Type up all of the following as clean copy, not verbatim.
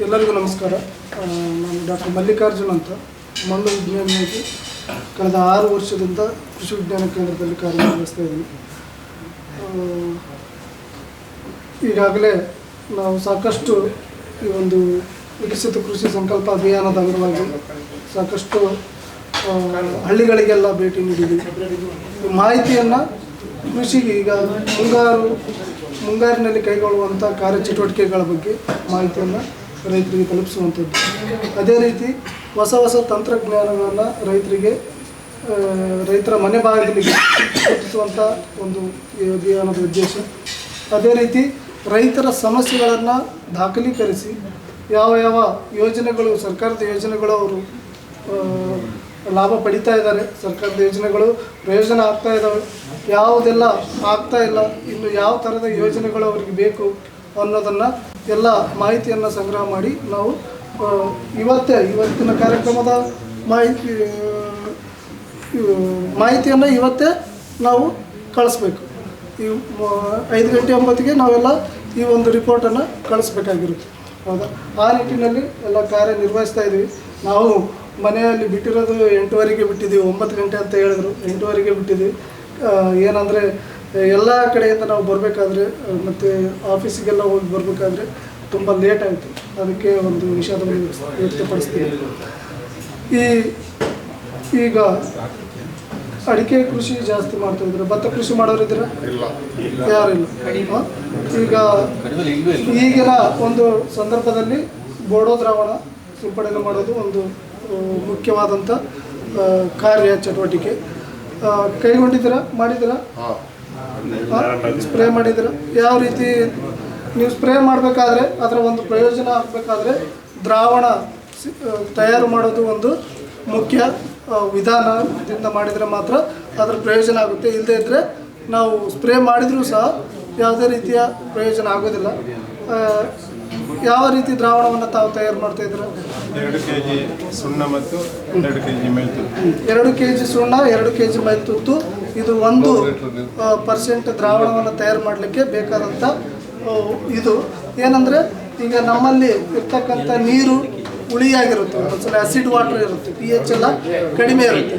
ಎಲ್ಲರಿಗೂ ನಮಸ್ಕಾರ. ನಾನು ಡಾಕ್ಟರ್ ಮಲ್ಲಿಕಾರ್ಜುನ್ ಅಂತ, ಮಣ್ಣು ವಿಜ್ಞಾನಿಯಾಗಿ ಕಳೆದ 6 ವರ್ಷದಿಂದ ಕೃಷಿ ವಿಜ್ಞಾನ ಕೇಂದ್ರದಲ್ಲಿ ಕಾರ್ಯನಿರ್ವಹಿಸ್ತಾ ಇದ್ದೀನಿ. ಈಗಾಗಲೇ ನಾವು ಸಾಕಷ್ಟು ಈ ಒಂದು ವಿಕಸಿತ ಕೃಷಿ ಸಂಕಲ್ಪ ಅಭಿಯಾನದ ಅಂಗವಾಗಿ ಸಾಕಷ್ಟು ಹಳ್ಳಿಗಳಿಗೆಲ್ಲ ಭೇಟಿ ನೀಡಿದ್ದೀವಿ. ಮಾಹಿತಿಯನ್ನು ಕೃಷಿಗೆ ಈಗ ಮುಂಗಾರಿನಲ್ಲಿ ಕೈಗೊಳ್ಳುವಂಥ ಕಾರ್ಯಚಟುವಟಿಕೆಗಳ ಬಗ್ಗೆ ಮಾಹಿತಿಯನ್ನು ರೈತರಿಗೆ ತಲುಪಿಸುವಂಥದ್ದು. ಅದೇ ರೀತಿ ಹೊಸ ತಂತ್ರಜ್ಞಾನಗಳನ್ನು ರೈತರ ಮನೆ ಬಾಗಿಲಿಗೆ ತಲುಪಿಸುವಂಥ ಒಂದು ಈ ಅಭಿಯಾನದ ಉದ್ದೇಶ. ಅದೇ ರೀತಿ ರೈತರ ಸಮಸ್ಯೆಗಳನ್ನು ದಾಖಲೀಕರಿಸಿ ಯಾವ ಯೋಜನೆಗಳು, ಸರ್ಕಾರದ ಯೋಜನೆಗಳು ಅವರು ಲಾಭ ಪಡಿತಾ ಇದ್ದಾರೆ, ಸರ್ಕಾರದ ಯೋಜನೆಗಳು ಪ್ರಯೋಜನ ಆಗ್ತಾ ಇದ್ದಾವೆ, ಯಾವುದೆಲ್ಲ ಆಗ್ತಾ ಇಲ್ಲ, ಇನ್ನು ಯಾವ ಥರದ ಯೋಜನೆಗಳು ಅವರಿಗೆ ಬೇಕು ಅನ್ನೋದನ್ನು ಎಲ್ಲ ಮಾಹಿತಿಯನ್ನು ಸಂಗ್ರಹ ಮಾಡಿ ನಾವು ಇವತ್ತಿನ ಕಾರ್ಯಕ್ರಮದ ಮಾಹಿತಿಯನ್ನು ಇವತ್ತೇ ನಾವು ಕಳಿಸ್ಬೇಕು. ಈ 5 ಗಂಟೆ 9ಗೆ ನಾವೆಲ್ಲ ಈ ಒಂದು ರಿಪೋರ್ಟನ್ನು ಕಳಿಸ್ಬೇಕಾಗಿರುತ್ತೆ. ಹೌದಾ? ಆ ನಿಟ್ಟಿನಲ್ಲಿ ಎಲ್ಲ ಕಾರ್ಯನಿರ್ವಹಿಸ್ತಾ ಇದ್ದೀವಿ. ನಾವು ಮನೆಯಲ್ಲಿ ಬಿಟ್ಟಿರೋದು 8:30ಗೆ ಬಿಟ್ಟಿದ್ದೀವಿ. 9 ಗಂಟೆ ಅಂತ ಹೇಳಿದ್ರು, 8:30ಗೆ ಬಿಟ್ಟಿದ್ದೀವಿ. ಏನಂದರೆ ಎಲ್ಲ ಕಡೆಯಿಂದ ನಾವು ಬರಬೇಕಾದ್ರೆ ಮತ್ತು ಆಫೀಸಿಗೆಲ್ಲ ಹೋಗಿ ಬರಬೇಕಾದ್ರೆ ತುಂಬ ಲೇಟ್ ಆಯಿತು. ಅದಕ್ಕೆ ಒಂದು ವಿಷಯದಲ್ಲಿ ವ್ಯಕ್ತಪಡಿಸ್ತೀವಿ. ಈಗ ಅಡಿಕೆ ಕೃಷಿ ಜಾಸ್ತಿ ಮಾಡ್ತಾಯಿದ್ರು, ಭತ್ತ ಕೃಷಿ ಮಾಡೋರಿದ್ರೆ ಯಾರಿಲ್ಲ. ಈಗಿನ ಒಂದು ಸಂದರ್ಭದಲ್ಲಿ ಬೋಡೋ ದ್ರಾವಣ ಸಿಂಪಡಣೆ ಮಾಡೋದು ಒಂದು ಮುಖ್ಯವಾದಂಥ ಕಾರ್ಯ ಚಟುವಟಿಕೆ. ಕೈಗೊಂಡಿದ್ದೀರಾ? ಮಾಡಿದ್ದೀರಾ? ಸ್ಪ್ರೇ ಮಾಡಿದ್ದೀರಾ? ಯಾವ ರೀತಿ ನೀವು ಸ್ಪ್ರೇ ಮಾಡಬೇಕಾದ್ರೆ ಅದರ ಒಂದು ಪ್ರಯೋಜನ ಆಗಬೇಕಾದ್ರೆ ದ್ರಾವಣ ತಯಾರು ಮಾಡೋದು ಒಂದು ಮುಖ್ಯ ವಿಧಾನದಿಂದ ಮಾಡಿದರೆ ಮಾತ್ರ ಅದರ ಪ್ರಯೋಜನ ಆಗುತ್ತೆ. ಇಲ್ಲದೇ ಇದ್ದರೆ ನಾವು ಸ್ಪ್ರೇ ಮಾಡಿದರೂ ಸಹ ಯಾವುದೇ ರೀತಿಯ ಪ್ರಯೋಜನ ಆಗೋದಿಲ್ಲ. ಯಾವ ರೀತಿ ದ್ರಾವಣವನ್ನು ತಾವು ತಯಾರು ಮಾಡ್ತಾ ಇದ್ದೀರಾ? 2 kg ಸುಣ್ಣ ಮತ್ತು 2 kg ಮೈಲ್ತುತ್ತು. 2 kg ಸುಣ್ಣ, 2 kg ಮೈಲ್ತುತ್ತು. ಇದು 1% ದ್ರಾವಣವನ್ನು ತಯಾರು ಮಾಡಲಿಕ್ಕೆ ಬೇಕಾದಂಥ ಇದು ಏನಂದರೆ, ಈಗ ನಮ್ಮಲ್ಲಿ ಇರ್ತಕ್ಕಂಥ ನೀರು ಹುಳಿಯಾಗಿರುತ್ತೆ, ಒಂದ್ಸಲ ಆ್ಯಸಿಡ್ ವಾಟರ್ ಇರುತ್ತೆ, pH ಎಲ್ಲ ಕಡಿಮೆ ಇರುತ್ತೆ.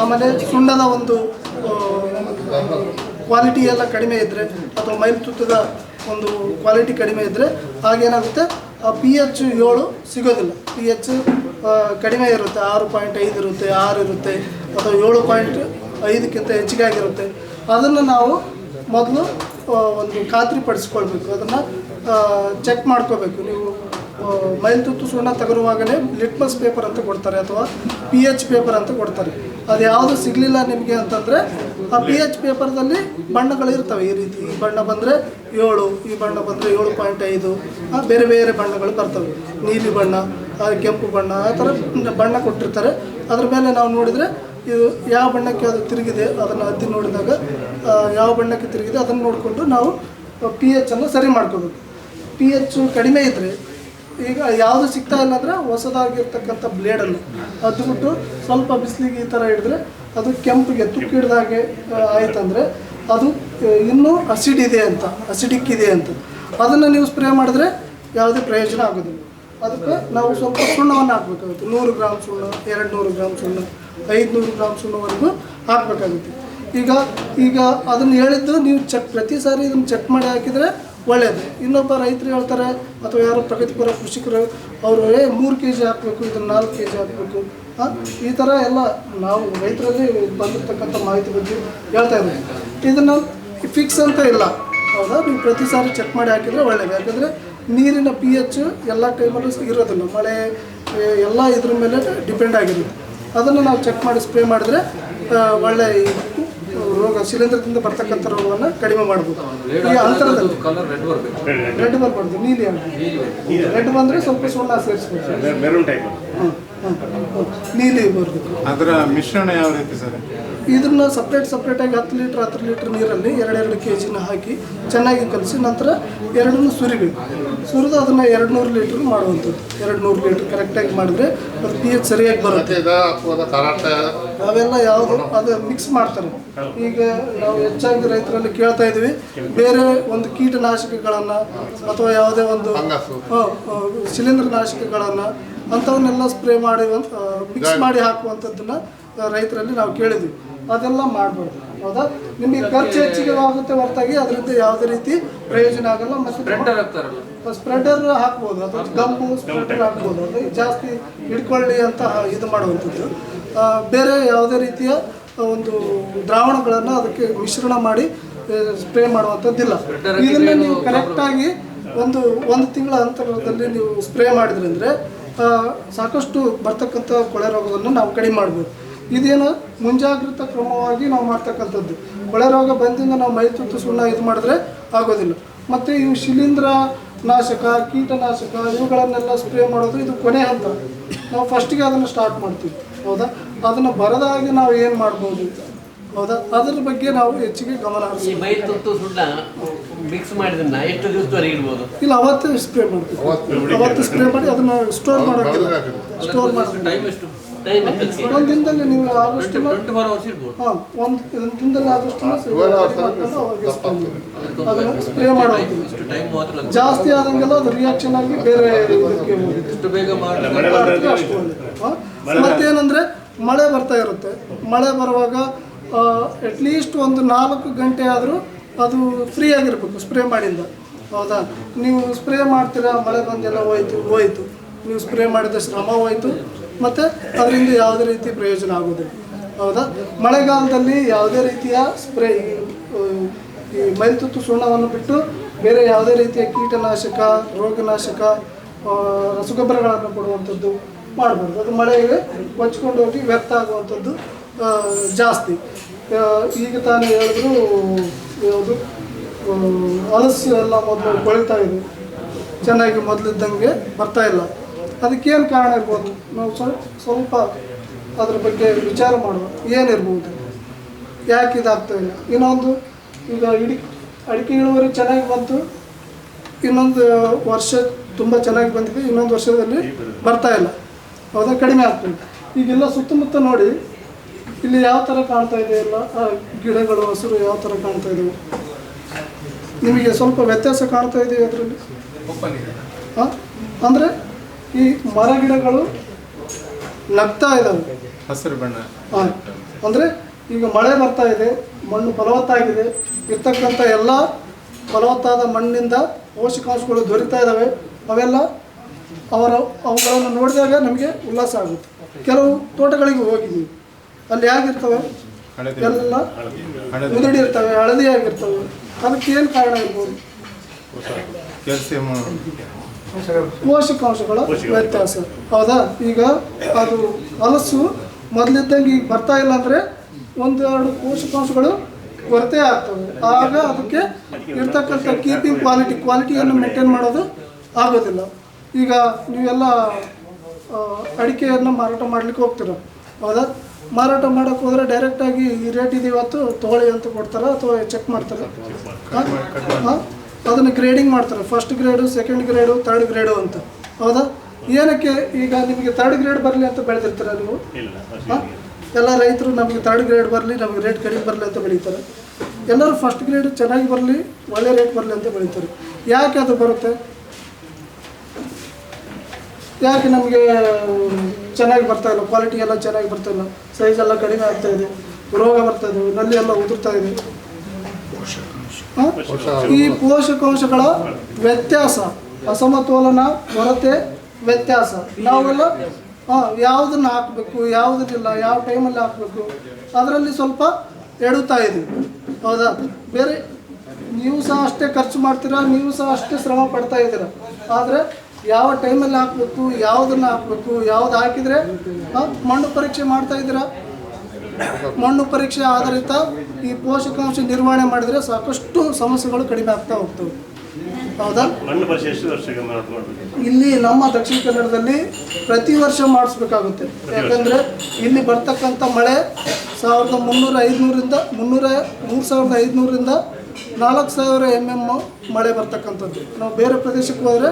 ಆಮೇಲೆ ಸುಣ್ಣದ ಒಂದು ಕ್ವಾಲಿಟಿ ಎಲ್ಲ ಕಡಿಮೆ ಇದ್ದರೆ ಅಥವಾ ಮೈಲ್ತುತ್ತದ ಒಂದು ಕ್ವಾಲಿಟಿ ಕಡಿಮೆ ಇದ್ದರೆ ಆಗೇನಾಗುತ್ತೆ, ಆ pH 7 ಸಿಗೋದಿಲ್ಲ. pH ಕಡಿಮೆ ಇರುತ್ತೆ, 6.5 ಇರುತ್ತೆ, 6 ಇರುತ್ತೆ, ಅಥವಾ 7.5ಕ್ಕಿಂತ ಹೆಚ್ಚಿಗೆ ಆಗಿರುತ್ತೆ. ಅದನ್ನು ನಾವು ಮೊದಲು ಒಂದು ಖಾತ್ರಿಪಡಿಸ್ಕೊಳ್ಬೇಕು, ಅದನ್ನು ಚೆಕ್ ಮಾಡ್ಕೋಬೇಕು. ನೀವು ಮೈಲ್ತುತ್ತು ಸುಣ್ಣ ತಗೊಳ್ಳುವಾಗಲೇ ಲಿಟ್ಮಸ್ ಪೇಪರ್ ಅಂತ ಕೊಡ್ತಾರೆ ಅಥವಾ pH ಪೇಪರ್ ಅಂತ ಕೊಡ್ತಾರೆ. ಅದು ಯಾವುದು ಸಿಗಲಿಲ್ಲ ನಿಮಗೆ ಅಂತಂದರೆ ಆ pH ಪೇಪರ್ದಲ್ಲಿ ಬಣ್ಣಗಳು ಇರ್ತವೆ. ಈ ರೀತಿ ಈ ಬಣ್ಣ ಬಂದರೆ 7, ಈ ಬಣ್ಣ ಬಂದರೆ 7.5, ಬೇರೆ ಬೇರೆ ಬಣ್ಣಗಳು ಬರ್ತವೆ. ನೀಲಿ ಬಣ್ಣ, ಕೆಂಪು ಬಣ್ಣ, ಆ ಥರ ಬಣ್ಣ ಕೊಟ್ಟಿರ್ತಾರೆ. ಅದ್ರ ಮೇಲೆ ನಾವು ನೋಡಿದರೆ ಇದು ಯಾವ ಬಣ್ಣಕ್ಕೆ ಅದು ತಿರುಗಿದೆ ಅದನ್ನು ಅದ್ದಿ ನೋಡಿದಾಗ ಯಾವ ಬಣ್ಣಕ್ಕೆ ತಿರುಗಿದೆ ಅದನ್ನು ನೋಡಿಕೊಂಡು ನಾವು pH ಅನ್ನು ಸರಿ ಮಾಡ್ಕೋಬೇಕು. pH ಕಡಿಮೆ ಇದ್ದರೆ, ಈಗ ಯಾವುದು ಸಿಗ್ತಾ ಇಲ್ಲ ಅಂದರೆ ಹೊಸದಾಗಿರ್ತಕ್ಕಂಥ ಬ್ಲೇಡನ್ನು ಅದ್ಬಿಟ್ಟು ಸ್ವಲ್ಪ ಬಿಸಿಲಿಗೆ ಈ ಥರ ಹಿಡಿದ್ರೆ ಅದು ಕೆಂಪಿಗೆ ತುಕ್ಕು ಹಿಡ್ದಾಗೆ ಆಯ್ತಂದರೆ ಅದು ಇನ್ನೂ ಅಸಿಡಿಕ್ ಇದೆ ಅಂತ ಅದನ್ನು ನೀವು ಸ್ಪ್ರೇ ಮಾಡಿದ್ರೆ ಯಾವುದೇ ಪ್ರಯೋಜನ ಆಗೋದಿಲ್ಲ. ಅದಕ್ಕೆ ನಾವು ಸ್ವಲ್ಪ ಸುಣ್ಣವನ್ನು ಹಾಕಬೇಕಾಗುತ್ತೆ. 100 ಗ್ರಾಮ್ ಸುಣ್ಣ, 200 ಗ್ರಾಮ್ ಸುಣ್ಣ, 500 ಗ್ರಾಮ್ ಸುಣ್ಣವರೆಗೂ ಹಾಕಬೇಕಾಗುತ್ತೆ. ಈಗ ಅದನ್ನು ಹೇಳಿದ್ದು ನೀವು ಪ್ರತಿ ಸಾರಿ ಇದನ್ನು ಚೆಕ್ ಮಾಡಿ ಹಾಕಿದರೆ ಒಳ್ಳೆಯದು. ಇನ್ನೊಬ್ಬ ರೈತರು ಹೇಳ್ತಾರೆ ಅಥವಾ ಯಾರೋ ಪ್ರಗತಿಪರ ಕೃಷಿಕರು ಅವರು 3 kg ಹಾಕಬೇಕು, ಇದನ್ನು 4 kg ಹಾಕಬೇಕು, ಈ ಥರ ಎಲ್ಲ ನಾವು ರೈತರಲ್ಲಿ ಬಂದಿರತಕ್ಕಂಥ ಮಾಹಿತಿ ಬಗ್ಗೆ ಹೇಳ್ತಾ ಇದ್ದೀವಿ. ಇದನ್ನು ಫಿಕ್ಸ್ ಅಂತ ಇಲ್ಲ, ಹೌದಾ? ನೀವು ಪ್ರತಿ ಸಾರಿ ಚೆಕ್ ಮಾಡಿ ಹಾಕಿದರೆ ಒಳ್ಳೆಯದು. ಯಾಕಂದರೆ ನೀರಿನ pH ಎಲ್ಲ ಟೈಮಲ್ಲೂ ಇರೋದಿಲ್ಲ, ಮಳೆ ಎಲ್ಲ ಇದ್ರ ಮೇಲೆ ಡಿಪೆಂಡ್ ಆಗಿರುತ್ತೆ. ಅದನ್ನು ನಾವು ಚೆಕ್ ಮಾಡಿ ಸ್ಪ್ರೇ ಮಾಡಿದರೆ ಒಳ್ಳೆಯ ರೋಗ, ಶಿಲೀಂಧ್ರದಿಂದ ಬರ್ತಕ್ಕಂಥ ರೋಗವನ್ನು ಕಡಿಮೆ ಮಾಡ್ಬೋದು. ಈ ಅಂತರದಲ್ಲಿ ರೆಡ್ ಬರಬಾರ್ದು, ನೀಲಿ ಆಗಬೇಕು. ರೆಡ್ ಬಂದರೆ ಸ್ವಲ್ಪ ಸುಣ್ಣ ಸೇರಿಸ್ಬೇಕು. ನೀಲಿ ಬರಬೇಕು. ಅದರ ಮಿಶ್ರಣ ಯಾವ ರೀತಿ ಸರ್? ಇದನ್ನು ಸಪ್ರೇಟಾಗಿ 10 ಲೀಟ್ರ್ ನೀರಲ್ಲಿ 2 kg ಹಾಕಿ ಚೆನ್ನಾಗಿ ಕಲಸಿ ನಂತರ ಎರಡನ್ನೂ ಸುರಿಬೇಕು. ಸುರಿದು ಅದನ್ನು 200 ಲೀಟ್ರ್ ಮಾಡುವಂಥದ್ದು. 200 ಲೀಟ್ರ್ ಕರೆಕ್ಟಾಗಿ ಮಾಡಿದ್ರೆ ಅದು pH ಸರಿಯಾಗಿ ಬರುತ್ತೆ. ಅವೆಲ್ಲ ಯಾವುದು ಅದು ಮಿಕ್ಸ್ ಮಾಡ್ತಾರೆ. ಈಗ ನಾವು ಹೆಚ್ಚಾಗಿ ರೈತರಲ್ಲಿ ಕೇಳ್ತಾ ಇದ್ದೀವಿ, ಬೇರೆ ಒಂದು ಕೀಟನಾಶಕಗಳನ್ನು ಅಥವಾ ಯಾವುದೇ ಒಂದು ಶಿಲೀಂಧ್ರನಾಶಕಗಳನ್ನು ಅಂಥವನ್ನೆಲ್ಲ ಸ್ಪ್ರೇ ಮಾಡಿ ಮಿಕ್ಸ್ ಮಾಡಿ ಹಾಕುವಂಥದ್ದನ್ನು ರೈತರಲ್ಲಿ ನಾವು ಕೇಳಿದ್ವಿ. ಅದೆಲ್ಲ ಮಾಡಬಾರ್ದು. ಹೌದಾ? ನಿಮಗೆ ಖರ್ಚು ಹೆಚ್ಚಿಗೆ ಆಗುತ್ತೆ ಹೊರತಾಗಿ ಅದರಿಂದ ಯಾವುದೇ ರೀತಿ ಪ್ರಯೋಜನ ಆಗಲ್ಲ. ಮತ್ತು ಸ್ಪ್ರೆಡರ್ ಹಾಕ್ಬೋದು, ಅಥವಾ ಗಮ್ಮು ಸ್ಪ್ರೆಡರ್ ಹಾಕ್ಬೋದು. ಅದು ಜಾಸ್ತಿ ಹಿಡ್ಕೊಳ್ಳಿ ಅಂತ ಇದು ಮಾಡುವಂಥದ್ದು. ಬೇರೆ ಯಾವುದೇ ರೀತಿಯ ಒಂದು ದ್ರಾವಣಗಳನ್ನು ಅದಕ್ಕೆ ಮಿಶ್ರಣ ಮಾಡಿ ಸ್ಪ್ರೇ ಮಾಡುವಂಥದ್ದಿಲ್ಲ. ಇದನ್ನು ನೀವು ಕರೆಕ್ಟಾಗಿ ಒಂದು ತಿಂಗಳ ಅಂತರದಲ್ಲಿ ನೀವು ಸ್ಪ್ರೇ ಮಾಡಿದ್ರಿ ಅಂದರೆ ಸಾಕಷ್ಟು ಬರ್ತಕ್ಕಂಥ ಕೊಳೆ ರೋಗವನ್ನು ನಾವು ಕಡಿಮೆ ಮಾಡ್ಬೋದು. ಇದೇನು ಮುಂಜಾಗ್ರತಾ ಕ್ರಮವಾಗಿ ನಾವು ಮಾಡ್ತಕ್ಕಂಥದ್ದು. ಕೊಳೆ ರೋಗ ಬಂದಿಂದ ನಾವು ಮೈತುತ್ತು ಸುಣ್ಣ ಇದು ಮಾಡಿದ್ರೆ ಆಗೋದಿಲ್ಲ. ಮತ್ತು ಇವು ಶಿಲೀಂಧ್ರ ನಾಶಕ, ಕೀಟನಾಶಕ ಇವುಗಳನ್ನೆಲ್ಲ ಸ್ಪ್ರೇ ಮಾಡೋದು ಇದು ಕೊನೆ ಹಂತ. ನಾವು ಫಸ್ಟಿಗೆ ಅದನ್ನು ಸ್ಟಾರ್ಟ್ ಮಾಡ್ತೀವಿ. ಹೌದಾ? ಅದನ್ನು ಬರದಾಗಿ ನಾವು ಏನು ಮಾಡ್ಬೋದು, ಹೌದಾ, ಅದ್ರ ಬಗ್ಗೆ ನಾವು ಹೆಚ್ಚಿಗೆ ಗಮನ ಹರಿಸ್ತೀವಿ. ಮಿಕ್ಸ್ ಮಾಡಿದ್ರೆ ಎಷ್ಟು ದಿವಸದವರೆಗೆ ಇಡ್ಬೋದು? ಇಲ್ಲ, ಅವತ್ತೇ ಸ್ಪ್ರೇ ಮಾಡ್ತೀವಿ. ಅವತ್ತು ಸ್ಪ್ರೇ ಮಾಡಿ ಅದನ್ನು ಸ್ಟೋರ್ ಮಾಡೋಕ್ಕಿಲ್ಲ. ಸ್ಟೋರ್ ಮಾಡಿ ಒಂದು ದಿನದಲ್ಲಿ ನೀವು ಆದಷ್ಟು ಒಂದು ದಿನದಲ್ಲಿ ಆದಷ್ಟು ಅದನ್ನು ಸ್ಪ್ರೇ ಮಾಡೋದು. ಜಾಸ್ತಿ ಆದಂಗೆಲ್ಲ ಅದು ರಿಯಾಕ್ಷನ್ ಆಗಿ ಬೇರೆ ಮತ್ತೇನಂದರೆ ಮಳೆ ಬರ್ತಾ ಇರುತ್ತೆ. ಮಳೆ ಬರುವಾಗ ಅಟ್ಲೀಸ್ಟ್ ಒಂದು 4 ಗಂಟೆ ಆದರೂ ಅದು ಫ್ರೀ ಆಗಿರಬೇಕು ಸ್ಪ್ರೇ ಮಾಡಿಂದ. ಹೌದಾ? ನೀವು ಸ್ಪ್ರೇ ಮಾಡ್ತೀರಾ, ಮಳೆ ಬಂದೆಲ್ಲ ಹೋಯ್ತು, ನೀವು ಸ್ಪ್ರೇ ಮಾಡಿದ ಶ್ರಮ ಹೋಯ್ತು, ಮತ್ತು ಅದರಿಂದ ಯಾವುದೇ ರೀತಿ ಪ್ರಯೋಜನ ಆಗೋದಿಲ್ಲ. ಹೌದಾ? ಮಳೆಗಾಲದಲ್ಲಿ ಯಾವುದೇ ರೀತಿಯ ಸ್ಪ್ರೇ, ಈ ಮೈಲ್ತುತ್ತು ಸುಣ್ಣವನ್ನು ಬಿಟ್ಟು ಬೇರೆ ಯಾವುದೇ ರೀತಿಯ ಕೀಟನಾಶಕ, ರೋಗನಾಶಕ, ರಸಗೊಬ್ಬರಗಳನ್ನು ಕೊಡುವಂಥದ್ದು ಮಾಡಬಾರ್ದು. ಅದು ಮಳೆಗೆ ಕೊಚ್ಕೊಂಡು ಹೋಗಿ ವ್ಯರ್ಥ ಆಗುವಂಥದ್ದು ಜಾಸ್ತಿ. ಈಗ ತಾನೇ ಹೇಳಿದ್ರು, ಯಾವುದು ಹಲಸು ಎಲ್ಲ ಮೊದಲು ಬೆಳೀತಾ ಇದೆ, ಚೆನ್ನಾಗಿ ಮೊದಲಿದ್ದಂಗೆ ಬರ್ತಾಯಿಲ್ಲ. ಅದಕ್ಕೇನು ಕಾರಣ ಇರ್ಬೋದು? ನಾವು ಸ್ವಲ್ಪ ಅದ್ರ ಬಗ್ಗೆ ವಿಚಾರ ಮಾಡುವ. ಏನಿರ್ಬೋದು, ಯಾಕೆ ಇದಾಗ್ತಾಯಿಲ್ಲ? ಇನ್ನೊಂದು, ಈಗ ಅಡಿಕೆ ಇಳುವರಿ ಚೆನ್ನಾಗಿ ಬಂತು, ಇನ್ನೊಂದು ವರ್ಷ ತುಂಬ ಚೆನ್ನಾಗಿ ಬಂದಿದೆ, ಇನ್ನೊಂದು ವರ್ಷದಲ್ಲಿ ಬರ್ತಾಯಿಲ್ಲ. ಹೌದಾ? ಕಡಿಮೆ ಆಗ್ತದೆ. ಈಗೆಲ್ಲ ಸುತ್ತಮುತ್ತ ನೋಡಿ, ಇಲ್ಲಿ ಯಾವ ಥರ ಕಾಣ್ತಾ ಇದೆ ಎಲ್ಲ ಗಿಡಗಳು, ಹಸಿರು ಯಾವ ಥರ ಕಾಣ್ತಾ ಇದ್ದಾವೆ? ನಿಮಗೆ ಸ್ವಲ್ಪ ವ್ಯತ್ಯಾಸ ಕಾಣ್ತಾ ಇದೆ ಅದರಲ್ಲಿ? ಹಾಂ, ಅಂದರೆ ಈ ಮರ ಗಿಡಗಳು ನಗ್ತಾ ಇದ್ದಾವೆ, ಹಸಿರು ಬಣ್ಣ. ಹಾಂ, ಅಂದರೆ ಈಗ ಮಳೆ ಬರ್ತಾ ಇದೆ, ಮಣ್ಣು ಫಲವತ್ತಾಗಿದೆ, ಇರ್ತಕ್ಕಂಥ ಎಲ್ಲ ಫಲವತ್ತಾದ ಮಣ್ಣಿಂದ ಪೋಷಕಾಂಶಗಳು ದೊರೀತಾ ಇದ್ದಾವೆ. ಅವೆಲ್ಲ ಅವುಗಳನ್ನು ನೋಡಿದಾಗ ನಮಗೆ ಉಲ್ಲಾಸ ಆಗುತ್ತೆ. ಕೆಲವು ತೋಟಗಳಿಗೆ ಹೋಗಿದ್ದೀವಿ, ಅಲ್ಲಿ ಹೇಗಿರ್ತವೆ? ಎಲ್ಲ ಉದುಡಿ ಇರ್ತವೆ, ಹಳದಿಯಾಗಿರ್ತವೆ. ಅದಕ್ಕೆ ಏನು ಕಾರಣ ಇರ್ಬೋದು? ಪೋಷಕಾಂಶಗಳ ವ್ಯತ್ಯಾಸ. ಹೌದಾ? ಈಗ ಅದು ಹಲಸು ಮೊದಲಿದ್ದಂಗೆ ಈಗ ಬರ್ತಾ ಇಲ್ಲ ಅಂದರೆ 1-2 ಪೋಷಕಾಂಶಗಳು ಕೊರತೆ ಆಗ್ತವೆ. ಆಗ ಅದಕ್ಕೆ ಇರ್ತಕ್ಕಂಥ ಕೀಪಿಂಗ್ ಕ್ವಾಲಿಟಿಯನ್ನು ಮೇಂಟೈನ್ ಮಾಡೋದು ಆಗೋದಿಲ್ಲ. ಈಗ ನೀವೆಲ್ಲ ಅಡಿಕೆಯನ್ನು ಮಾರಾಟ ಮಾಡಲಿಕ್ಕೆ ಹೋಗ್ತೀರ. ಹೌದಾ? ಮಾರಾಟ ಮಾಡೋಕ್ಕೆ ಹೋದರೆ ಡೈರೆಕ್ಟಾಗಿ ಈ ರೇಟ್ ಇದೆ ಇವತ್ತು ತೊಗೊಳ್ಳಿ ಅಂತ ಕೊಡ್ತಾರೆ, ಅಥವಾ ಚೆಕ್ ಮಾಡ್ತಾರೆ. ಹಾಂ, ಅದನ್ನು ಗ್ರೇಡಿಂಗ್ ಮಾಡ್ತಾರೆ. First grade, second grade, third grade ಅಂತ. ಹೌದಾ? ಏನಕ್ಕೆ? ಈಗ ನಿಮಗೆ 3rd ಗ್ರೇಡ್ ಬರಲಿ ಅಂತ ಬೆಳೆದಿರ್ತೀರ ನೀವು. ಹಾಂ, ಎಲ್ಲ ರೈತರು ನಮಗೆ 3rd ಗ್ರೇಡ್ ಬರಲಿ, ನಮಗೆ ರೇಟ್ ಕಡಿಮೆ ಬರಲಿ ಅಂತ ಬೆಳೀತಾರೆ. ಎಲ್ಲರೂ ಫಸ್ಟ್ ಗ್ರೇಡ್ ಚೆನ್ನಾಗಿ ಬರಲಿ, ಒಳ್ಳೆ ರೇಟ್ ಬರಲಿ ಅಂತ ಬೆಳೀತಾರೆ. ಯಾಕೆ ಅದು ಬರುತ್ತೆ? ಯಾಕೆ ನಮಗೆ ಚೆನ್ನಾಗಿ ಬರ್ತಾಯಿಲ್ಲ, ಕ್ವಾಲಿಟಿ ಎಲ್ಲ ಚೆನ್ನಾಗಿ ಬರ್ತಾಯಿಲ್ಲ, ಸೈಜ್ ಎಲ್ಲ ಕಡಿಮೆ ಆಗ್ತಾಯಿದೆ, ರೋಗ ಬರ್ತಾಯಿದೆ, ನಲ್ಲಿ ಎಲ್ಲ ಉದುರ್ತಾ ಇದೆ? ಈ ಪೋಷಕಾಂಶಗಳ ವ್ಯತ್ಯಾಸ, ಅಸಮತೋಲನ, ಕೊರತೆ, ವ್ಯತ್ಯಾಸ. ನಾವೆಲ್ಲ ಯಾವುದನ್ನು ಹಾಕಬೇಕು, ಯಾವುದನ್ನಿಲ್ಲ, ಯಾವ ಟೈಮಲ್ಲಿ ಹಾಕಬೇಕು, ಅದರಲ್ಲಿ ಸ್ವಲ್ಪ ಎಡುತ್ತಾ ಇದ್ದೀವಿ. ಹೌದಾ? ಬೇರೆ ನೀವು ಸಹ ಅಷ್ಟೇ ಖರ್ಚು ಮಾಡ್ತೀರಾ, ನೀವು ಸಹ ಅಷ್ಟೇ ಶ್ರಮ ಪಡ್ತಾ ಇದ್ದೀರಾ. ಆದರೆ ಯಾವ ಟೈಮಲ್ಲಿ ಹಾಕಬೇಕು, ಯಾವುದನ್ನು ಹಾಕಬೇಕು, ಯಾವ್ದು ಹಾಕಿದರೆ ಮಣ್ಣು ಪರೀಕ್ಷೆ ಮಾಡ್ತಾ ಇದ್ದೀರಾ? ಮಣ್ಣು ಪರೀಕ್ಷೆ ಆಧಾರಿತ ಈ ಪೋಷಕಾಂಶ ನಿರ್ವಹಣೆ ಮಾಡಿದರೆ ಸಾಕಷ್ಟು ಸಮಸ್ಯೆಗಳು ಕಡಿಮೆ ಆಗ್ತಾ ಹೋಗ್ತವೆ. ಹೌದಾ? ಮಣ್ಣು ಪರೀಕ್ಷೆ ಎಷ್ಟು ವರ್ಷಕ್ಕೆ ಮಾಡಬೇಕು? ಇಲ್ಲಿ ನಮ್ಮ ದಕ್ಷಿಣ ಕನ್ನಡದಲ್ಲಿ ಪ್ರತಿ ವರ್ಷ ಮಾಡಿಸ್ಬೇಕಾಗುತ್ತೆ. ಯಾಕಂದರೆ ಇಲ್ಲಿ ಬರ್ತಕ್ಕಂಥ ಮಳೆ 3,500ರಿಂದ 3,500ರಿಂದ 4,000 mm ಮಳೆ ಬರ್ತಕ್ಕಂಥದ್ದು. ನಾವು ಬೇರೆ ಪ್ರದೇಶಕ್ಕೆ ಹೋದರೆ,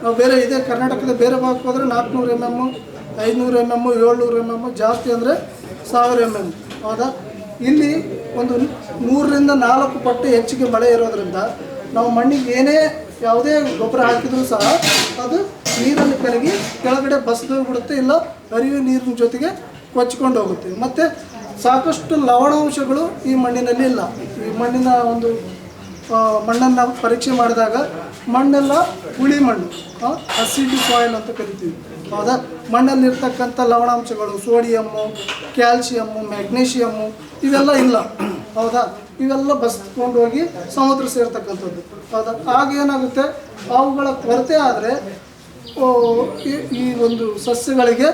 ನಾವು ಬೇರೆ ಇದೇ ಕರ್ನಾಟಕದ ಬೇರೆ ಭಾಗಕ್ಕೆ ಹೋದರೆ 400 mm, 500 mm, 700 mm, ಜಾಸ್ತಿ ಅಂದರೆ 1,000 mm. ಹೌದಾ? ಇಲ್ಲಿ ಒಂದು 3ರಿಂದ 4 ಪಟ್ಟು ಹೆಚ್ಚಿಗೆ ಮಳೆ ಇರೋದ್ರಿಂದ ನಾವು ಮಣ್ಣಿಗೆ ಏನೇ ಯಾವುದೇ ಗೊಬ್ಬರ ಹಾಕಿದರೂ ಸಹ ಅದು ನೀರಲ್ಲಿ ಕರಗಿ ಕೆಳಗಡೆ ಬಸ್ದು ಬಿಡುತ್ತೆ, ಇಲ್ಲ ಹರಿಯುವ ನೀರಿನ ಜೊತೆಗೆ ಕೊಚ್ಕೊಂಡು ಹೋಗುತ್ತೆ. ಮತ್ತು ಸಾಕಷ್ಟು ಲವಣಾಂಶಗಳು ಈ ಮಣ್ಣಿನಲ್ಲಿ ಇಲ್ಲ. ಈ ಮಣ್ಣಿನ ಒಂದು ಮಣ್ಣನ್ನು ಪರೀಕ್ಷೆ ಮಾಡಿದಾಗ ಮಣ್ಣೆಲ್ಲ ಹುಳಿ ಮಣ್ಣು, ಅಸಿಡಿಕ್ ಸಾಯಿಲ್ ಅಂತ ಕರಿತೀವಿ. ಹೌದಾ? ಮಣ್ಣಲ್ಲಿರ್ತಕ್ಕಂಥ ಲವಣಾಂಶಗಳು ಸೋಡಿಯಮ್ಮು, ಕ್ಯಾಲ್ಸಿಯಮ್ಮು, ಮ್ಯಾಗ್ನೀಷಿಯಮ್ಮು ಇವೆಲ್ಲ ಇಲ್ಲ. ಹೌದಾ? ಇವೆಲ್ಲ ಬಸ್ಕೊಂಡು ಹೋಗಿ ಸಮುದ್ರ ಸೇರ್ತಕ್ಕಂಥದ್ದು. ಹೌದಾ? ಆಗೇನಾಗುತ್ತೆ, ಅವುಗಳ ಕೊರತೆ ಆದರೆ ಈ ಒಂದು ಸಸ್ಯಗಳಿಗೆ